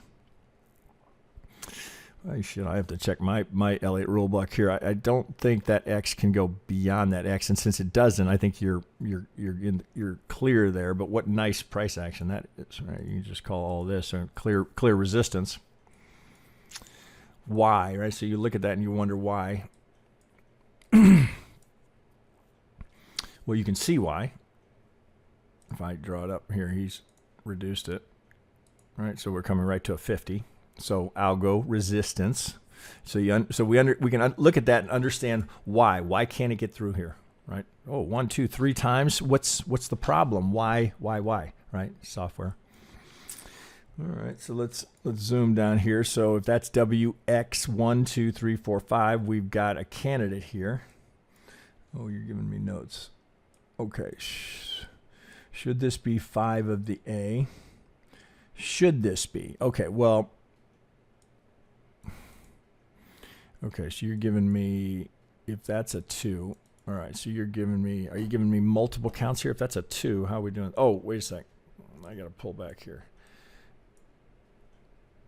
I have to check my Elliott rule book here. I don't think that X can go beyond that X, and since it doesn't, I think you're clear there. But what nice price action that is! Right? You can just call all this a clear resistance. Why? Right? So you look at that and you wonder why. Well, you can see why. If I draw it up here, he's reduced it. Right? So we're coming right to a 50. So algo resistance. So we can look at that and understand why. Why can't it get through here? Right? Oh, 1, 2, 3 times. What's the problem? Why? Right? Software. All right. So let's zoom down here. So if that's WX 1, 2, 3, 4, 5, we've got a candidate here. Oh, you're giving me notes. Okay. Should this be 5 of the A? Should this be? Okay. Well. Okay, so you're giving me, if that's a 2, all right, so are you giving me multiple counts here? If that's a 2, how are we doing? Oh, wait a sec. I got to pull back here.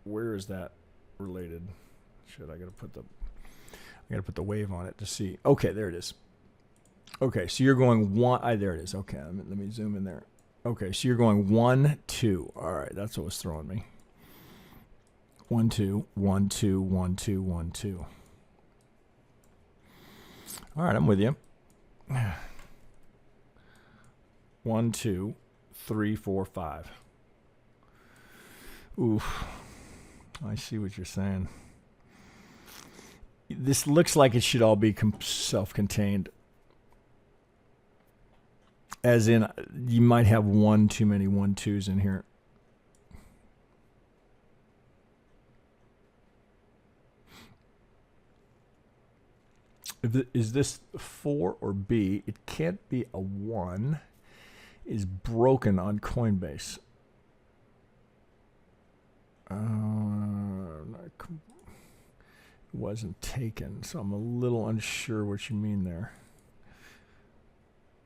Where is that related? I got to put the wave on it to see. Okay, there it is. Okay, so you're going 1, there it is. Okay, let me zoom in there. Okay, so you're going 1, 2. All right, that's what was throwing me. 1, 2, 1, 2, 1, 2, 1, 2. All right, I'm with you. 1, 2, 3, 4, 5. Oof. I see what you're saying. This looks like it should all be self-contained. As in, you might have one too many 1, 2s in here. Is this 4 or B? It can't be a 1. Is broken on Coinbase. It wasn't taken, so I'm a little unsure what you mean there.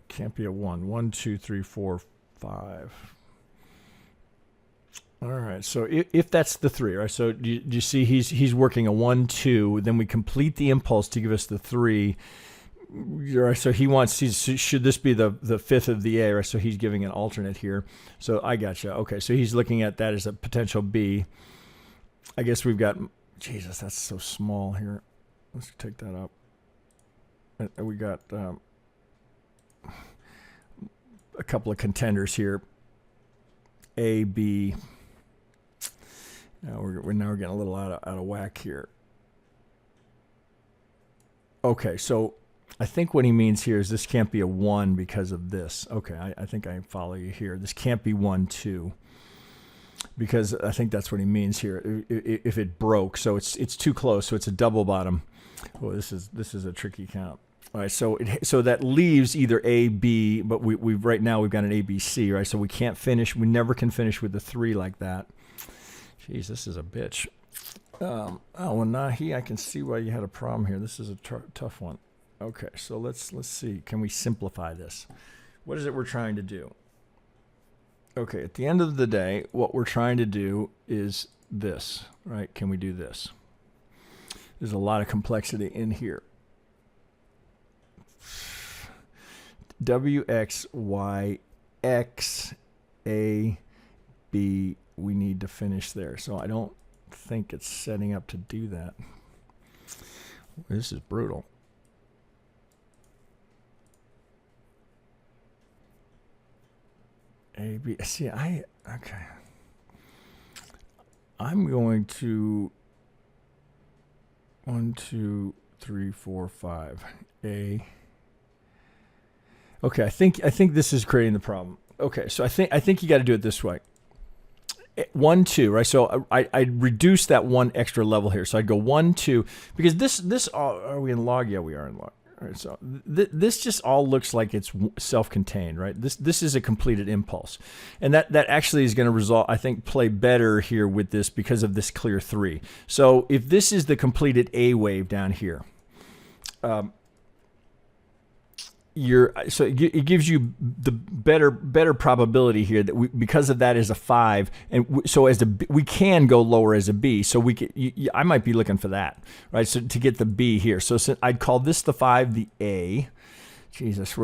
Can't be a 1. 1, 2, 3, 4, 5. All right, so if that's the 3, right? So do you see he's working a 1, 2, then we complete the impulse to give us the 3. Right, so should this be the fifth of the A, right? So he's giving an alternate here. So I gotcha. Okay, so he's looking at that as a potential B. I guess we've got, Jesus, that's so small here. Let's take that up. And we got a couple of contenders here. A, B. Now we're getting a little out of whack here. Okay, so I think what he means here is this can't be a 1 because of this. Okay, I think I follow you here. This can't be 1, 2. Because I think that's what he means here. If it broke, so it's too close, so it's a double bottom. Oh, this is a tricky count. All right, so that leaves either A, B, but we've right now we've got an A, B, C, right? So we can't finish. We never can finish with the 3 like that. Jeez, this is a bitch. Oh, well, Nahi, I can see why you had a problem here. This is a tough one. Okay, so let's see. Can we simplify this? What is it we're trying to do? Okay, at the end of the day, what we're trying to do is this, right? Can we do this? There's a lot of complexity in here. W, X, Y, X, A, B, we need to finish there. So I don't think it's setting up to do that. This is brutal. A, B, see, okay. I'm going to 1, 2, 3, 4, 5. A. Okay, I think this is creating the problem. Okay, so I think you got to do it this way. 1, 2, right? So I reduce that one extra level here. So I'd go 1, 2, because this are we in log? Yeah, we are in log. All right, so this just all looks like it's self-contained, right? This is a completed impulse, and that actually is going to result, I think, play better here with this because of this clear 3. So if this is the completed A wave down here, it gives you the better probability here that because of that is a 5, and so we can go lower as a B. So I might be looking for that, right? So to get the B here, so I'd call this the 5, the A. Jesus,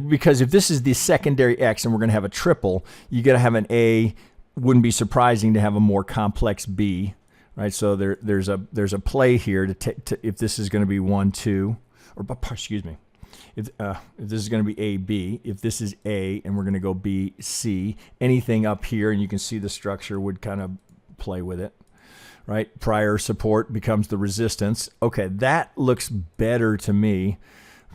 because if this is the secondary X and we're going to have a triple, you got to have an A. Wouldn't be surprising to have a more complex B, right? So there's a play here to if this is going to be 1, 2, or excuse me. If this is going to be A, B, if this is A and we're going to go B, C, anything up here, and you can see the structure would kind of play with it, right? Prior support becomes the resistance. Okay, that looks better to me.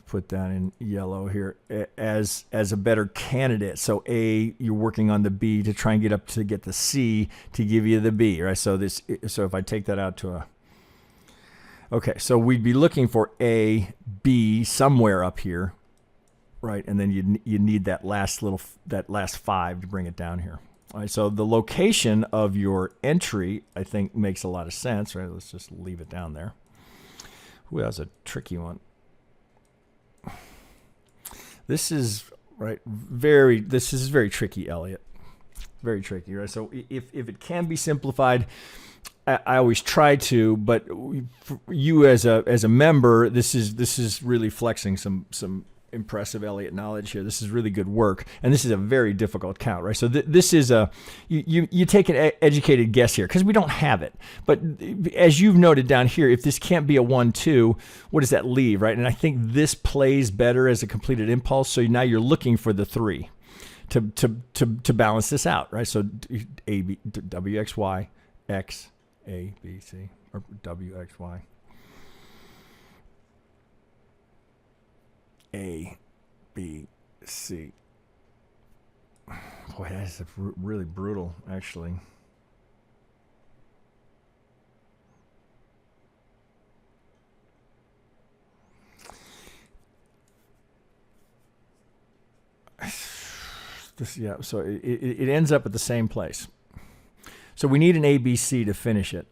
Put that in yellow here as a better candidate. So A, you're working on the B to try and get up to get the C to give you the B, right? So if I take that out to a okay, so we'd be looking for A, B somewhere up here, right? And then you need that last 5 to bring it down here. All right, so the location of your entry, I think, makes a lot of sense, right? Let's just leave it down there. Ooh, that's a tricky one. This is very tricky, Elliott. Very tricky, right? So if it can be simplified, I always try to, but for you as a member, this is really flexing some impressive Elliott knowledge here. This is really good work, and this is a very difficult count, right? So this is you take an educated guess here because we don't have it. But as you've noted down here, if this can't be a 1, 2, what does that leave, right? And I think this plays better as a completed impulse. So now you're looking for the 3 to balance this out, right? So A, B, W, X, Y, X. A, B, C, or W, X, Y. A, B, C. Boy, that's really brutal, actually. So it ends up at the same place. So we need an ABC to finish it.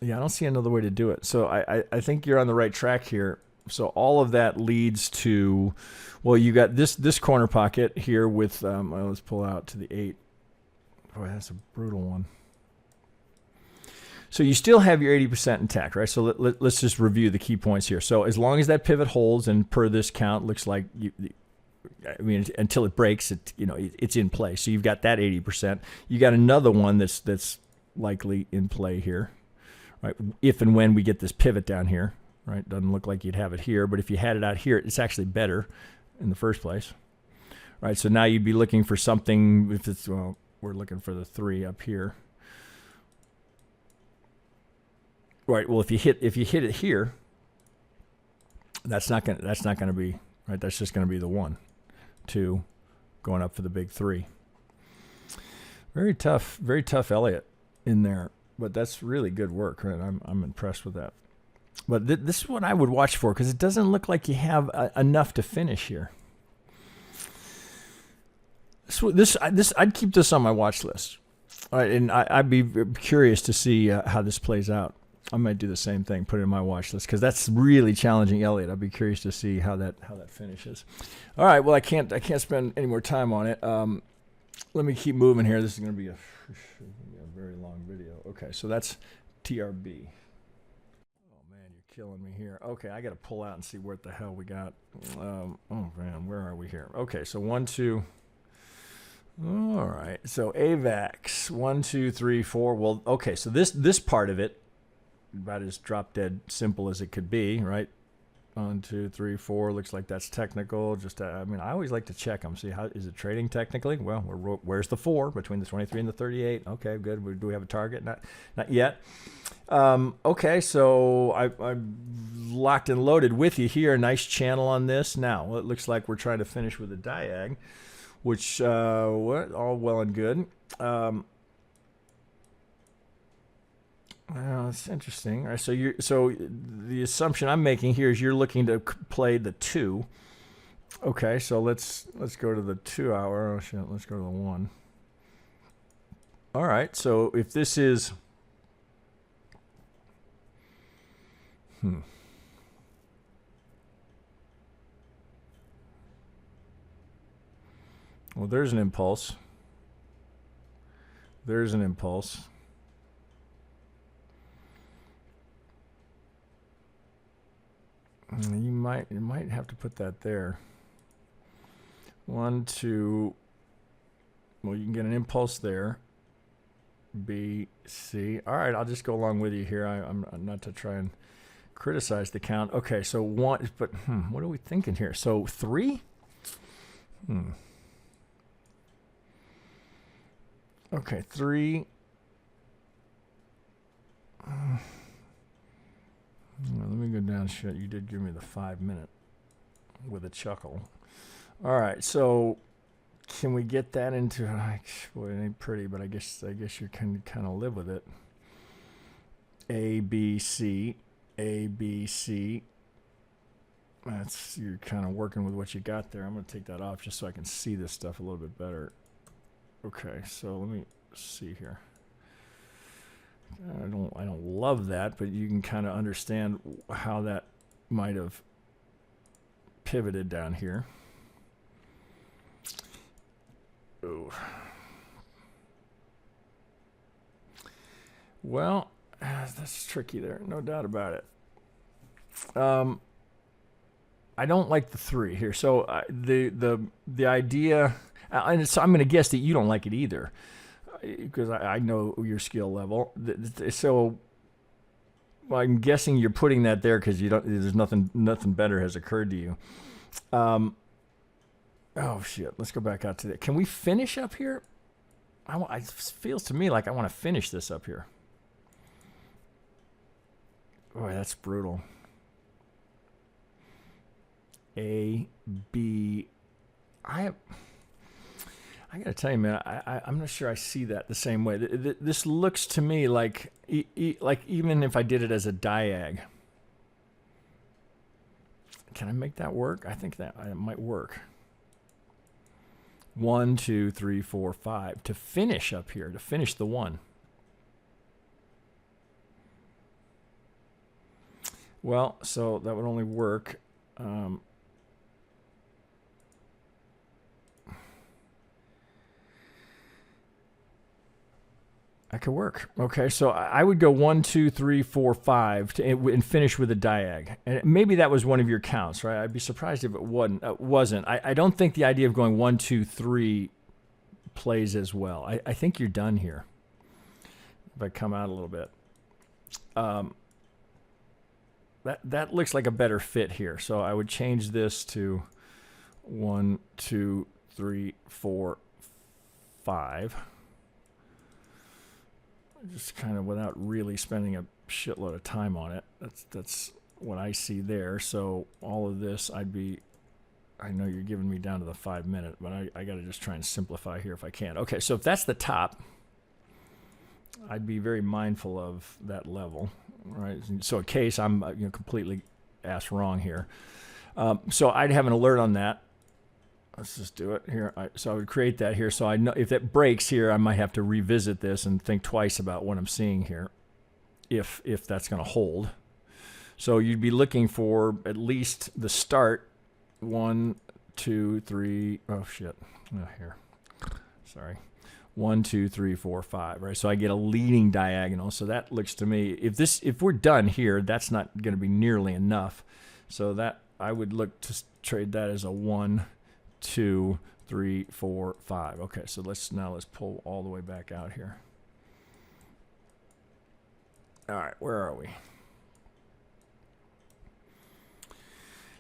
Yeah, I don't see another way to do it. So I think you're on the right track here. So all of that leads to, well, you got this corner pocket here with, well, let's pull out to the 8. Boy, that's a brutal one. So you still have your 80% intact, right? So let's just review the key points here. So as long as that pivot holds, and per this count, looks like I mean, until it breaks, it's in play. So you've got that 80%. You got another one that's likely in play here, right? If and when we get this pivot down here, right? Doesn't look like you'd have it here, but if you had it out here, it's actually better in the first place, right? So now you'd be looking for something. If it's we're looking for the 3 up here. Right. Well, if you hit it here, that's not gonna be right. That's just gonna be the 1, 2, going up for the big 3. Very tough Elliott in there, but that's really good work. Right. I'm impressed with that. But this is what I would watch for, because it doesn't look like you have enough to finish here. I'd keep this on my watch list. All right, and I'd be curious to see how this plays out. I might do the same thing, put it in my watch list, because that's really challenging Elliott. I'd be curious to see how that finishes. All right, well, I can't spend any more time on it. Let me keep moving here. This is going to be a very long video. Okay, so that's TRB. Oh man, you're killing me here. Okay, I got to pull out and see what the hell we got. Oh man, where are we here? Okay, so 1, 2. All right, so AVAX 1, 2, 3, 4. Well, okay, so this part of it, about as drop dead simple as it could be, right? 1, 2, 3, 4. Looks like that's technical. Just I mean, I always like to check them. See, how is it trading technically? Well, where's the 4 between the 23 and the 38? Okay, good. Do we have a target? Not yet. Okay, so I'm locked and loaded with you here. Nice channel on this. Now it looks like we're trying to finish with a diag, which all well and good. Well, it's interesting. All right, so the assumption I'm making here is you're looking to play the 2. Okay, so let's go to the 2 hour. Oh shit, let's go to the 1. All right, so if this is well, there's an impulse. There's an impulse. You might have to put that there. 1, 2. Well, you can get an impulse there. B, C. All right, I'll just go along with you here. I'm not to try and criticize the count. Okay, so 1, but what are we thinking here? So 3? Okay, 3. Let me go down. Shit, you did give me the 5-minute with a chuckle. All right, so can we get that into? Boy, it ain't pretty, but I guess you can kind of live with it. A, B, C, A, B, C. That's, you're kind of working with what you got there. I'm going to take that off just so I can see this stuff a little bit better. Okay, so let me see here. I don't love that, but you can kind of understand how that might have pivoted down here. Oh. Well, that's tricky there, no doubt about it. I don't like the 3 here. So the idea, and so I'm going to guess that you don't like it either, because I know your skill level. So I'm guessing you're putting that there because there's nothing better has occurred to you. Oh shit! Let's go back out to that. Can we finish up here? It feels to me like I want to finish this up here. Boy, that's brutal. A, B, I gotta tell you, man, I'm not sure I see that the same way. This looks to me like even if I did it as a diag, can I make that work? I think that it might work. 1, 2, 3, 4, 5 to finish up here, to finish the 1. Well, so that would only work. I That could work. Okay, so I would go 1, 2, 3, 4, 5 and finish with a diag. And maybe that was one of your counts, right? I'd be surprised if it wasn't. I don't think the idea of going 1, 2, 3 plays as well. I think you're done here. If I come out a little bit. That looks like a better fit here. So I would change this to 1, 2, 3, 4, 5. Just kind of without really spending a shitload of time on it. That's what I see there. So all of this, I know you're giving me down to the 5 minute, but I got to just try and simplify here if I can. Okay, so if that's the top, I'd be very mindful of that level, right? So in case I'm completely ass wrong here. So I'd have an alert on that. Let's just do it here. So I would create that here. So I know if it breaks here, I might have to revisit this and think twice about what I'm seeing here, if that's going to hold. So you'd be looking for at least the start. 1, 2, 3. Oh shit. Oh, here. Sorry. 1, 2, 3, 4, 5. Right. So I get a leading diagonal. So that looks to me, if we're done here, that's not going to be nearly enough. So that I would look to trade that as a 1, 2, 3, 4, 5. Okay, so let's pull all the way back out here. All right, where are we?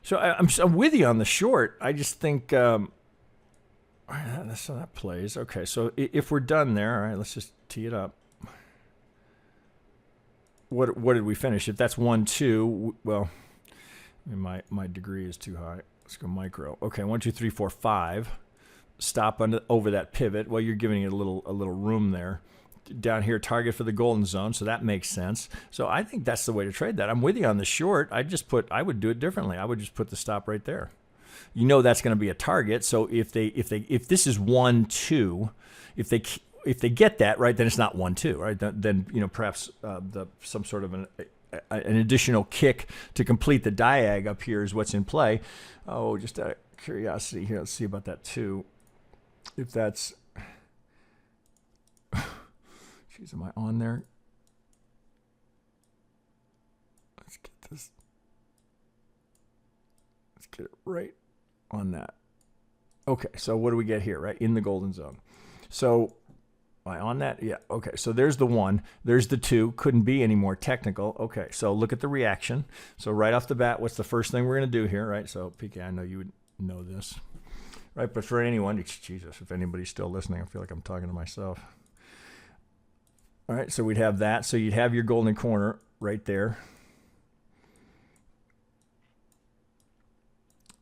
So I'm with you on the short. I just think so that plays. Okay, so if we're done there, all right, let's just tee it up. What did we finish? If that's 1, 2, well, my degree is too high. Let's go micro. Okay, 1, 2, 3, 4, 5. Stop over that pivot. Well, you're giving it a little room there. Down here, target for the golden zone, so that makes sense. So I think that's the way to trade that. I'm with you on the short. I would do it differently. I would just put the stop right there. That's going to be a target. So if this is 1, 2, if they get that right, then it's not 1, 2, right? Then perhaps some sort of an additional kick to complete the diag up here is what's in play. Oh, just out of curiosity here, let's see about that too. If that's, jeez, am I on there? Let's get this. Let's get it right on that. Okay, so what do we get here, right? In the golden zone. So am I on that? Yeah, okay, so there's the 1, there's the 2, couldn't be any more technical. Okay, so look at the reaction. So right off the bat, what's the first thing we're going to do here, right? So PK, I know you would know this, right? But for anyone, Jesus, if anybody's still listening, I feel like I'm talking to myself. All right, so we'd have that. So you'd have your golden corner right there.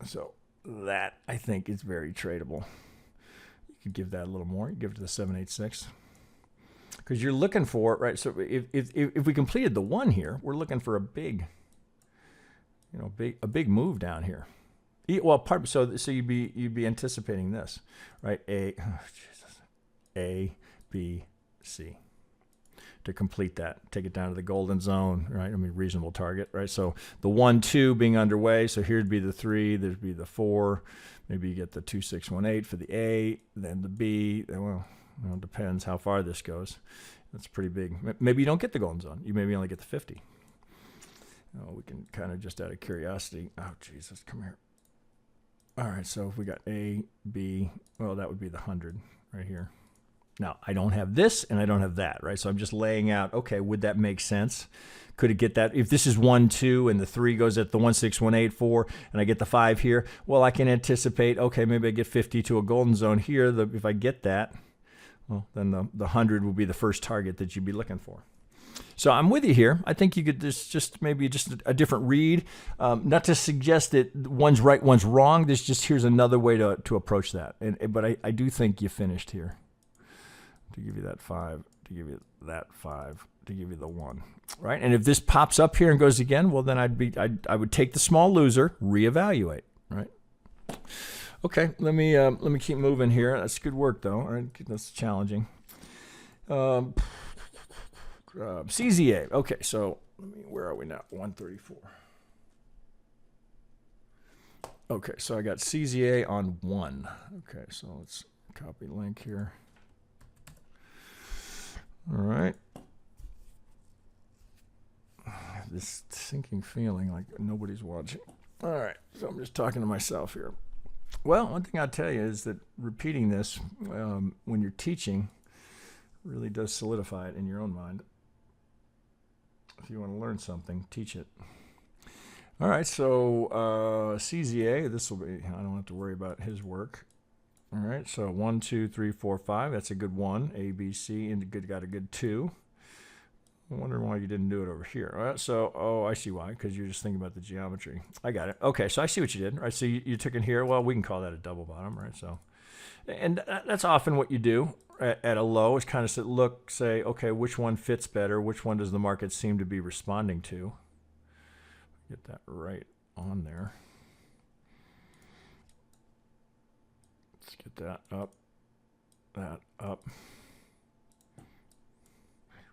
So that, I think, is very tradable. You could give that a little more. You give it to the 786. Because you're looking for, right, so if we completed the 1 here, we're looking for a big move down here. Well, so you'd be anticipating this, right? A, B, C. To complete that, take it down to the golden zone, right? I mean, reasonable target, right? So the 1, 2 being underway. So here'd be the 3, there'd be the 4. Maybe you get the 2, 6, 1, 8 for the A, then the B. Well, it depends how far this goes. That's pretty big. Maybe you don't get the golden zone. You maybe only get the 50. We can kind of just out of curiosity. Oh, Jesus, come here. All right, so if we got A, B, well, that would be the 100 right here. Now, I don't have this and I don't have that, right? So I'm just laying out, okay, would that make sense? Could it get that? If this is 1, 2, and the 3 goes at the 1, 6, 1, 8, 4, and I get the 5 here, well, I can anticipate, okay, maybe I get 50 to a golden zone here. If I get that, well, then the 100 will be the first target that you'd be looking for. So I'm with you here. I think you could just maybe a different read. Not to suggest that one's right, one's wrong. Here's another way to approach that. But I do think you finished here. To give you that 5, to give you that 5, to give you the 1, right? And if this pops up here and goes again, well, then I would take the small loser, reevaluate, right? Okay, let me keep moving here. That's good work though. All right, that's challenging. CZA. Okay, so where are we now? 134. Okay, so I got CZA on 1. Okay, so let's copy link here. All right. This sinking feeling like nobody's watching. All right, so I'm just talking to myself here. Well, one thing I'll tell you is that repeating this when you're teaching really does solidify it in your own mind. If you want to learn something, teach it. All right, so CZA, this will be, I don't have to worry about his work. All right, so 1, 2, 3, 4, 5. That's a good 1. A, B, C, and got a good 2. I'm wondering why you didn't do it over here. All right, so, oh, I see why, because you're just thinking about the geometry. I got it. Okay, so I see what you did. Right, so you took it here. Well, we can call that a double bottom, right? So, and that's often what you do at a low is kind of look, say, okay, which one fits better? Which one does the market seem to be responding to? Get that right on there. Let's get that up.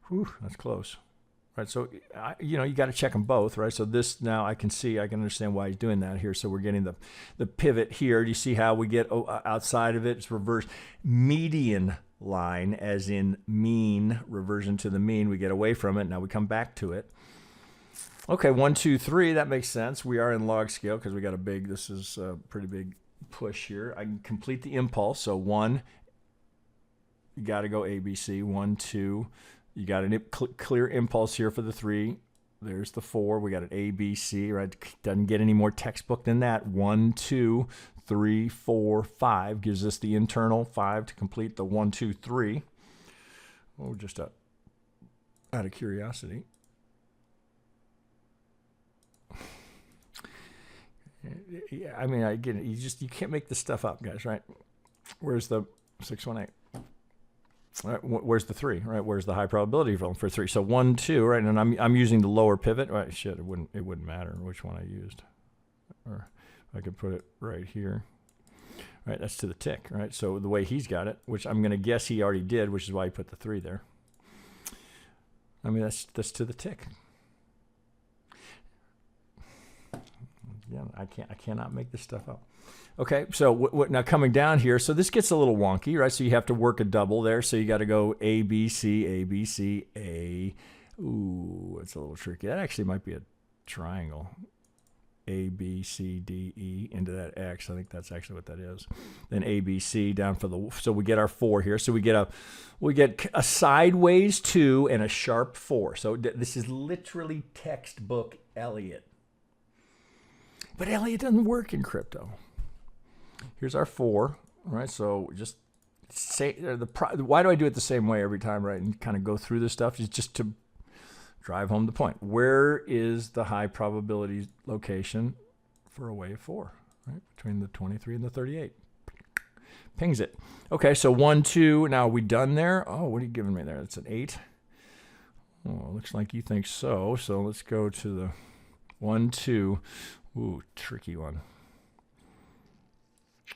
Whew, that's close. Right, so, you got to check them both, right? So this now I can understand why he's doing that here. So we're getting the pivot here. Do you see how we get outside of it? It's reverse median line, as in mean, reversion to the mean. We get away from it. Now we come back to it. Okay, 1, 2, 3, that makes sense. We are in log scale because we got this is a pretty big push here. I can complete the impulse. So 1, you got to go ABC. 1, 2, you got a clear impulse here for the 3. There's the 4. We got an ABC, right? Doesn't get any more textbook than that. 1, 2, 3, 4, 5 gives us the internal 5 to complete the 1, 2, 3. Oh, just out of curiosity. Yeah, I mean, I get it. You can't make this stuff up, guys, right? Where's the 618? All right, where's the 3? Right, where's the high probability for 3? So 1, 2, right, and I'm using the lower pivot. Right, shit, it wouldn't matter which one I used, or I could put it right here. Right, that's to the tick. Right, so the way he's got it, which I'm going to guess he already did, which is why he put the 3 there. I mean, that's to the tick. Yeah, I cannot make this stuff up. Okay, so now coming down here, so this gets a little wonky, right? So you have to work a double there. So you got to go A, B, C, A, B, C, A. Ooh, it's a little tricky. That actually might be a triangle. A, B, C, D, E into that X. I think that's actually what that is. Then A, B, C down for the, so we get our 4 here. So we get a sideways 2 and a sharp 4. So this is literally textbook Elliott. But Elliott doesn't work in crypto. Here's our 4, right? So just say why do I do it the same way every time, right? And kind of go through this stuff is just to drive home the point. Where is the high probability location for a wave 4, right? Between the 23 and the 38. Pings it. Okay, so 1, 2. Now are we done there? Oh, what are you giving me there? That's an 8. Oh, looks like you think so. So let's go to the 1, 2. Ooh, tricky one.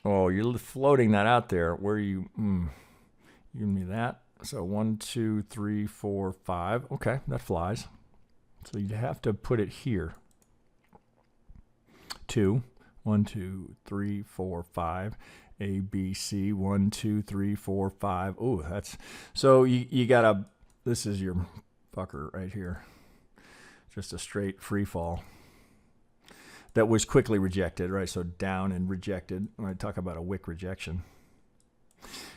Oh, you're floating that out there. Where you give me that. So 1, 2, 3, 4, 5. Okay, that flies. So you'd have to put it here. 2. 1, 2, 3, 4, 5. A, B, C. 1, 2, 3, 4, 5. Oh, that's so you gotta. This is your fucker right here. Just a straight free fall. That was quickly rejected, right? So down and rejected. When I talk about a wick rejection.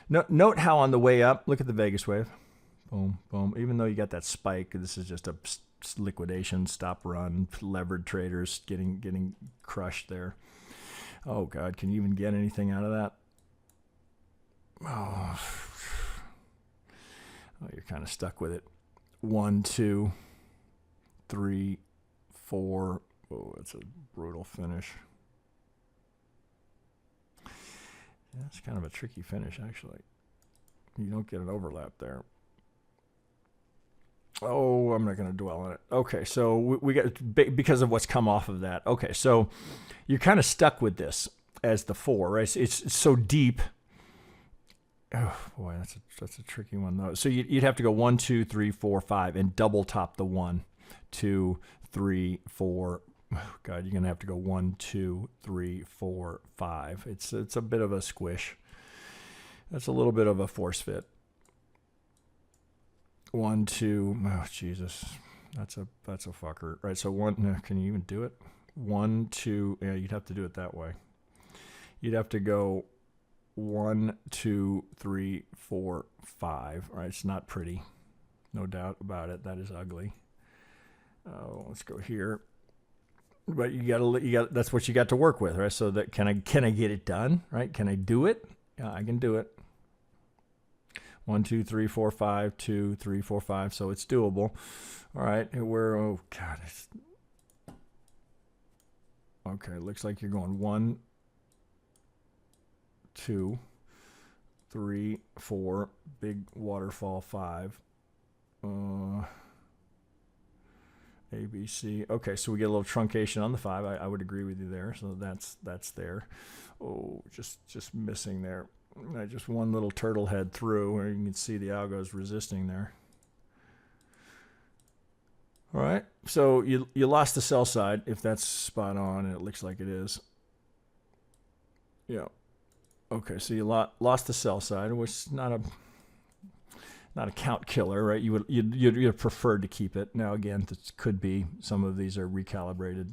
Note how on the way up, look at the Vegas wave. Boom, boom. Even though you got that spike, this is just a liquidation, stop run, levered traders getting crushed there. Oh, God, can you even get anything out of that? Oh, you're kind of stuck with it. 1, 2, 3, 4. Oh, that's a brutal finish. Yeah, it's kind of a tricky finish, actually. You don't get an overlap there. Oh, I'm not going to dwell on it. Okay, so we got, because of what's come off of that. Okay, so you're kind of stuck with this as the 4, right? It's so deep. Oh, boy, that's a tricky one, though. So you'd have to go 1, 2, 3, 4, 5, and double top the 1, 2, 3, 4. Oh, God, you're going to have to go 1, 2, 3, 4, 5. It's a bit of a squish. That's a little bit of a force fit. 1, 2. Oh, Jesus. That's a fucker. Right, so 1, can you even do it? 1, 2, yeah, you'd have to do it that way. You'd have to go 1, 2, 3, 4, 5. All right, it's not pretty. No doubt about it. That is ugly. Let's go here. But you got that's what you got to work with, right? So that can I get it done, right? Can I do it? Yeah, I can do it. 1, 2, 3, 4, 5, 2, 3, 4, 5. So it's doable. All right, oh God. Okay, looks like you're going 1, 2, 3, 4, big waterfall 5. A, B, C. Okay, so we get a little truncation on the 5. I would agree with you there. So that's there. Oh, just missing there. Just one little turtle head through, where you can see the algo is resisting there. All right, so you lost the sell side if that's spot on, and it looks like it is. Yeah. Okay, so you lost the sell side, which is not a count killer, right? You'd have preferred to keep it. Now again, this could be some of these are recalibrated.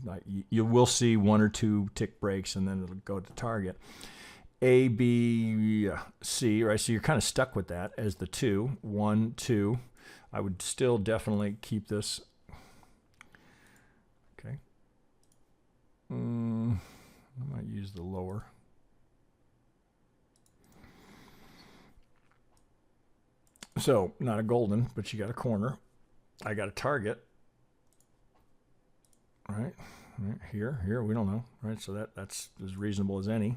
You will see 1 or 2 tick breaks, and then it'll go to target. A, B, C, right? So you're kind of stuck with that as the 2. 1, 2. I would still definitely keep this. Okay. I might use the lower. So not a golden, but you got a corner. I got a target. Right here, we don't know. Right, so that's as reasonable as any.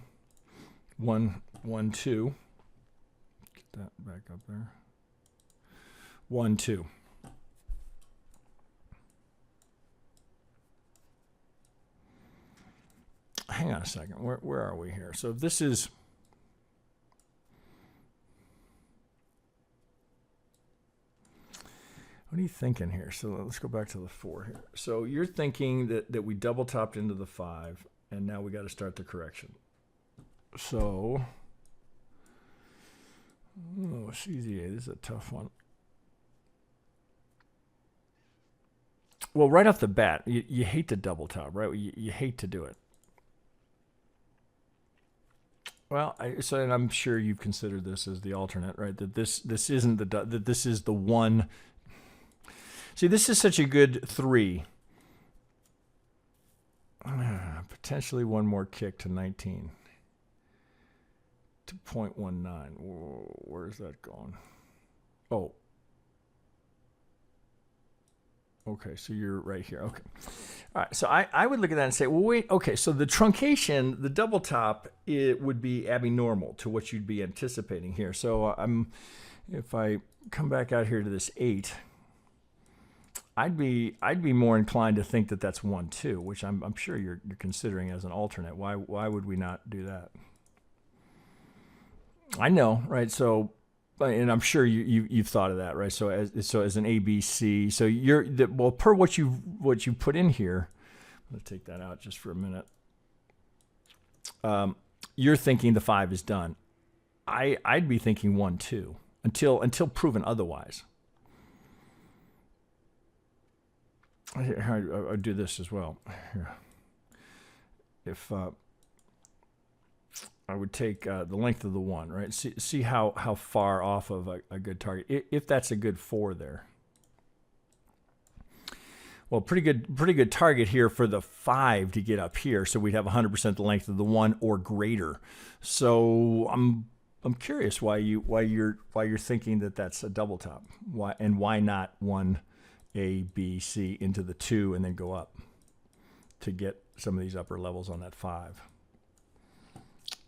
1, 1, 2. Get that back up there. 1, 2. Hang on a second. Where are we here? So if this is what are you thinking here? So let's go back to the 4 here. So you're thinking that we double topped into the 5, and now we got to start the correction. So, CZA, this is a tough one. Well, right off the bat, you hate to double top, right? You hate to do it. Well, and I'm sure you've considered this as the alternate, right? That this isn't that this is the one. See, this is such a good 3. Potentially one more kick to 19. To 0.19. Where's that going? Oh. Okay, so you're right here. Okay. All right, so I would look at that and say, well, wait, okay, so the truncation, the double top, it would be abnormal to what you'd be anticipating here. So if I come back out here to this 8, I'd be more inclined to think that that's 1, 2, which I'm sure you're considering as an alternate. Why would we not do that? I know, right? So, and I'm sure you've thought of that, right? So as an ABC, so per what you put in here, I'm gonna take that out just for a minute. You're thinking the 5 is done. I'd be thinking 1, 2 until proven otherwise. I'll do this as well. Here. If I would take the length of the 1, right? See how far off of a good target. If that's a good 4 there. Well, pretty good target here for the 5 to get up here. So we'd have 100% the length of the 1 or greater. So I'm curious why you're thinking that that's a double top. Why not 1 A, B, C into the 2 and then go up to get some of these upper levels on that 5.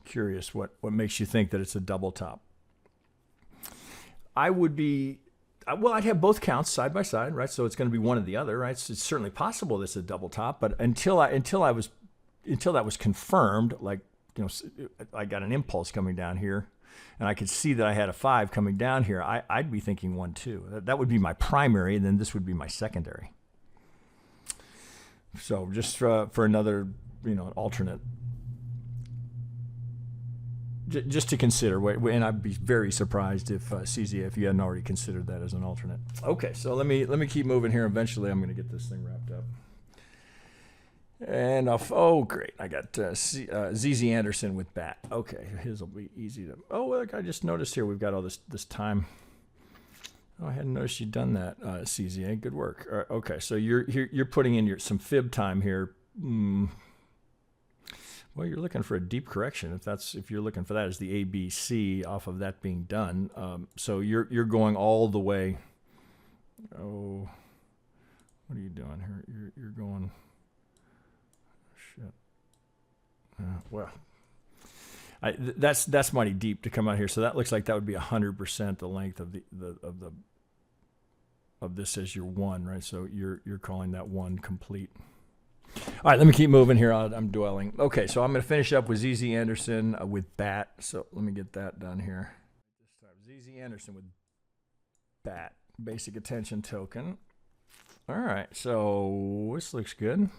Curious what makes you think that it's a double top. I'd have both counts side by side, right? So it's going to be one or the other, right? So it's certainly possible this is a double top, but until that was confirmed, like, you know, I got an impulse coming down here, and I could see that I had a 5 coming down here. I'd be thinking 1, 2. That would be my primary, and then this would be my secondary. So just for another, alternate. just to consider, and I'd be very surprised if CZ, if you hadn't already considered that as an alternate. Okay, so let me keep moving here. Eventually, I'm going to get this thing wrapped up. And oh, great, I got ZZ Anderson with BAT. Okay, his will be easy to. Oh, look, I just noticed here we've got all this time. Oh, I hadn't noticed you'd done that, CZA. Good work. Okay, so you're putting in some fib time here. Well, you're looking for a deep correction. If you're looking for that as the ABC off of that being done. So you're going all the way. Oh, what are you doing here? You're going. Shit. Well, that's mighty deep to come out here. So that looks like that would be 100% the length of this as your one, right? So you're calling that one complete. All right, let me keep moving here. I'm dwelling. Okay, so I'm going to finish up with ZZ Anderson with BAT. So let me get that done here. ZZ Anderson with BAT, basic attention token. All right, so this looks good.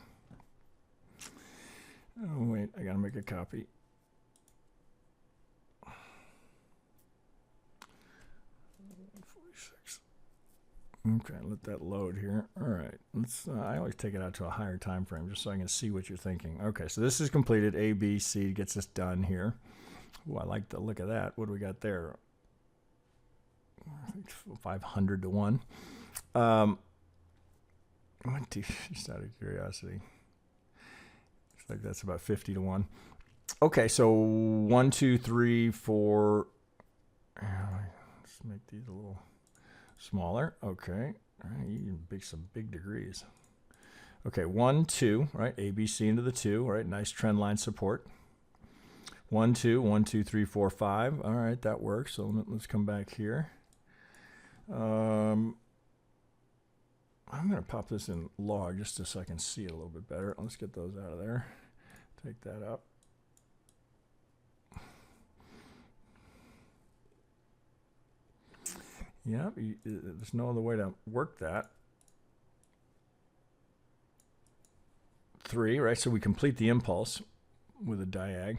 Oh, wait, I got to make a copy. Okay, let that load here. All right, I always take it out to a higher time frame just so I can see what you're thinking. Okay, so this is completed. A, B, C gets us done here. Oh, I like the look of that. What do we got there? 500 to 1. Just out of curiosity. Looks like that's about 50 to 1. Okay, so 1, 2, 3, 4. Let's make these a little smaller. Okay. All right, you can make some big degrees. Okay, 1, 2, right? A, B, C into the 2, right? Nice trend line support. 1, 2, 1, 2, 3, 4, 5. All right, that works. So let's come back here. I'm going to pop this in log just so I can see it a little bit better. Let's get those out of there. Take that up. Yeah, there's no other way to work that. 3, right? So we complete the impulse with a diag.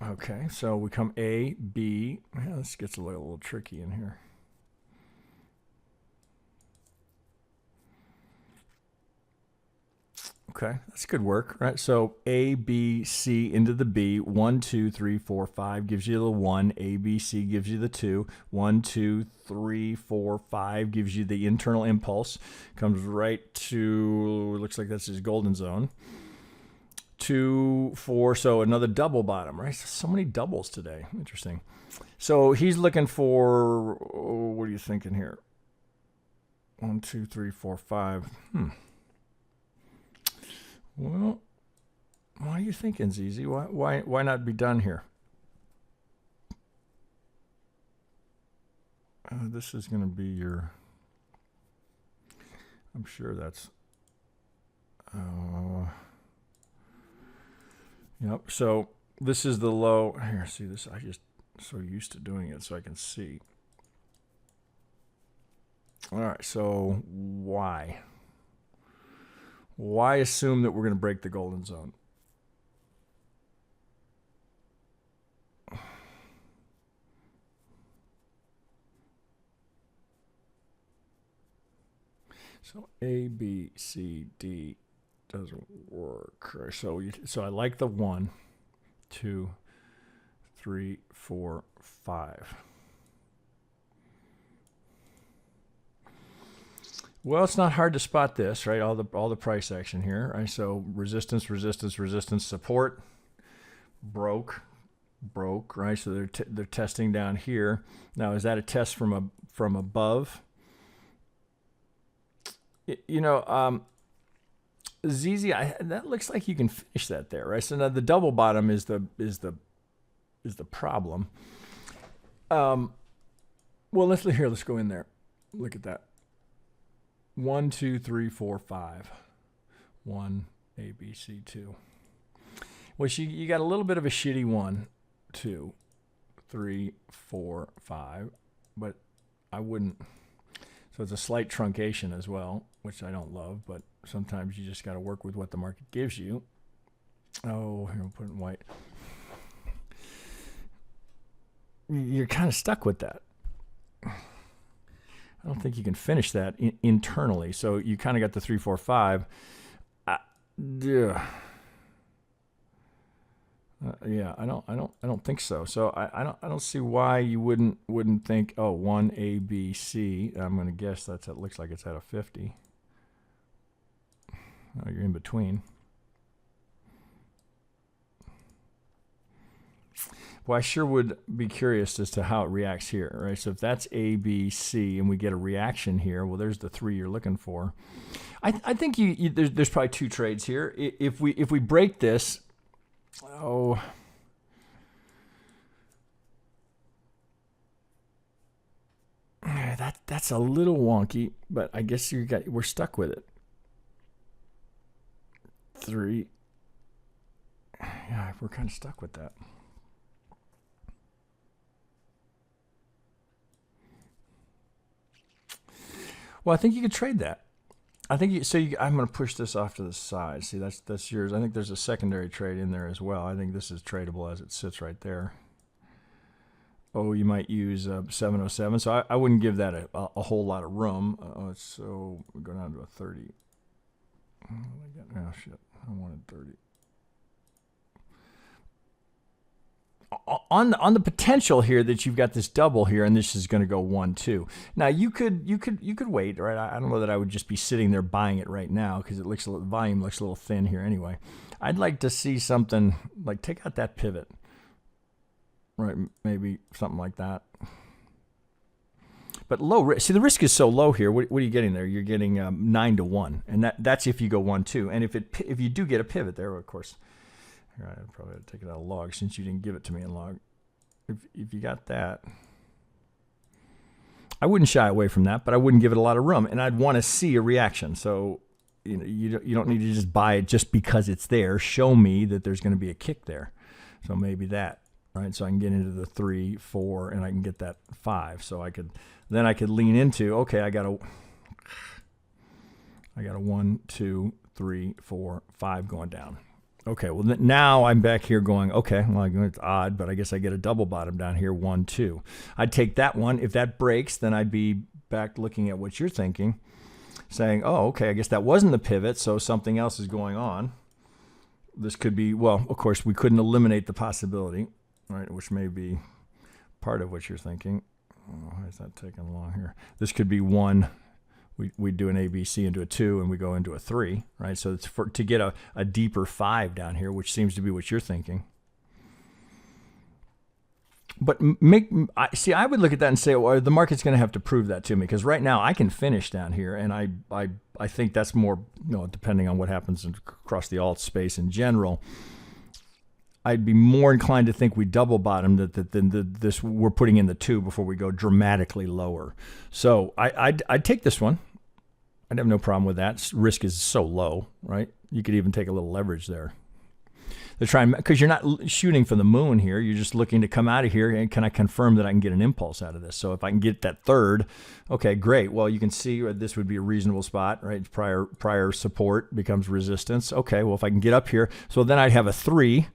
Okay, so we come A, B. Yeah, this gets a little tricky in here. Okay, that's good work, right? So A, B, C into the B. 1, 2, 3, 4, 5 gives you the 1. A, B, C gives you the 2. 1, 2, 3, 4, 5 gives you the internal impulse. Comes right to, looks like that's his golden zone. 2, 4, so another double bottom, right? So many doubles today. Interesting. So he's looking for, what are you thinking here? 1, 2, 3, 4, 5. Well, why are you thinking, ZZ? Why not be done here? This is going to be your, I'm sure that's, yep. So this is the low. Here, see this? I just so used to doing it so I can see. All right. So why? Why assume that we're going to break the golden zone? So A, B, C, D doesn't work. So I like the 1, 2, 3, 4, 5. Well, it's not hard to spot this, right? All the price action here, right? So resistance, resistance, resistance, support, broke, right? So they're testing down here. Now, is that a test from above? You know, ZZ, that looks like you can finish that there, right? So now the double bottom is the problem. Well, let's go in there. Look at that. 1, 2, 3, 4, 5. 1, A, B, C, 2. Well, you got a little bit of a shitty 1, 2, 3, 4, 5, but I wouldn't. So it's a slight truncation as well. which I don't love, but sometimes you just got to work with what the market gives you. Oh, here we'll put it in white. You're kind of stuck with that. I don't think you can finish that internally. So you kind of got the 3, 4, 5. Yeah, I don't think so. So I don't see why you wouldn't think, oh, 1 A B C. I'm going to guess it looks like it's at a 50. Oh, you're in between. Well, I sure would be curious as to how it reacts here, right? So if that's A, B, C, and we get a reaction here, well, there's the 3 you're looking for. I think there's probably 2 trades here. If we break this, that's a little wonky, but I guess we're stuck with it. 3. Yeah, we're kind of stuck with that. Well, I think you could trade that. I think I'm going to push this off to the side. See, that's yours. I think there's a secondary trade in there as well. I think this is tradable as it sits right there. Oh, you might use 707. So I wouldn't give that a whole lot of room. So we go down to a 30. Oh shit! I wanted 30. On the potential here that you've got this double here, and this is going to go 1, 2. Now you could wait, right? I don't know that I would just be sitting there buying it right now because volume looks a little thin here anyway. I'd like to see something like take out that pivot, right? Maybe something like that. But low risk. See, the risk is so low here. What are you getting there? You're getting 9 to 1, and that's if you go 1, 2. And if you do get a pivot there, of course. I'd probably have to take it out of log since you didn't give it to me in log. If you got that, I wouldn't shy away from that, but I wouldn't give it a lot of room, and I'd want to see a reaction. So you don't need to just buy it just because it's there. Show me that there's going to be a kick there. So maybe that, right? So I can get into the 3, 4, and I can get that 5. So I could lean into, okay, I got a 1, 2, 3, 4, 5 going down. Okay, well, now I'm back here going, okay, well, it's odd, but I guess I get a double bottom down here, 1, 2. I'd take that one. If that breaks, then I'd be back looking at what you're thinking, saying, oh, okay, I guess that wasn't the pivot, so something else is going on. This could be, well, of course, we couldn't eliminate the possibility, right, which may be part of what you're thinking. Oh, why is that taking long here? This could be 1. We do an ABC into a 2 and we go into a 3, right? So it's to get a deeper 5 down here, which seems to be what you're thinking. But I would look at that and say, well, the market's going to have to prove that to me, because right now I can finish down here, and I think that's more, depending on what happens across the alt space in general. I'd be more inclined to think we double bottomed than this we're putting in the 2 before we go dramatically lower. So I'd take this one. I'd have no problem with that. Risk is so low, right? You could even take a little leverage there. They're trying, because you're not shooting for the moon here. You're just looking to come out of here, and can I confirm that I can get an impulse out of this? So if I can get that 3rd, okay, great. Well, you can see this would be a reasonable spot, right? Prior support becomes resistance. Okay, well, if I can get up here, so then I'd have a 3.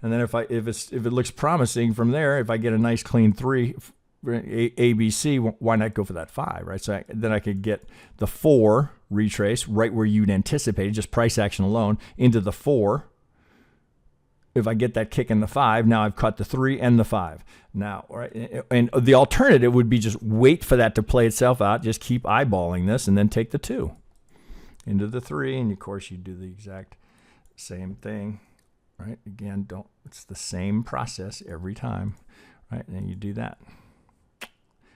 And then if it looks promising from there, if I get a nice clean 3, ABC, why not go for that 5, right? So then I could get the 4 retrace right where you'd anticipate, just price action alone, into the 4. If I get that kick in the 5, now I've caught the 3 and the 5. Now, right? And the alternative would be just wait for that to play itself out, just keep eyeballing this, and then take the 2 into the 3, and of course you do the exact same thing. Right? Again, it's the same process every time, right? And then you do that.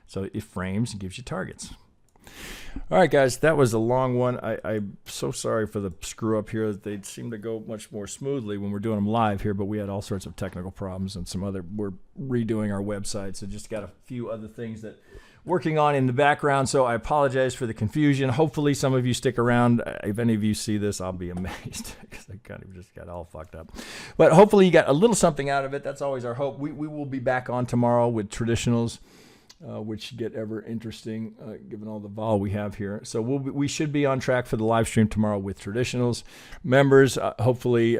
So it frames and gives you targets. All right, guys, that was a long one. I'm so sorry for the screw up here. They seem to go much more smoothly when we're doing them live here, but we had all sorts of technical problems and we're redoing our website. So just got a few other things that working on in the background, so I apologize for the confusion. Hopefully some of you stick around. If any of you see this, I'll be amazed because I kind of just got all fucked up. But hopefully you got a little something out of it. That's always our hope. We will be back on tomorrow with traditionals. which get ever interesting given all the vol we have here. So we should be on track for the live stream tomorrow with traditionals. Members, hopefully,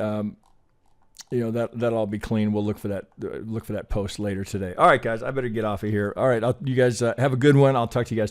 that'll all be clean. We'll look for that post later today. All right, guys, I better get off of here. All right, you guys have a good one. I'll talk to you guys.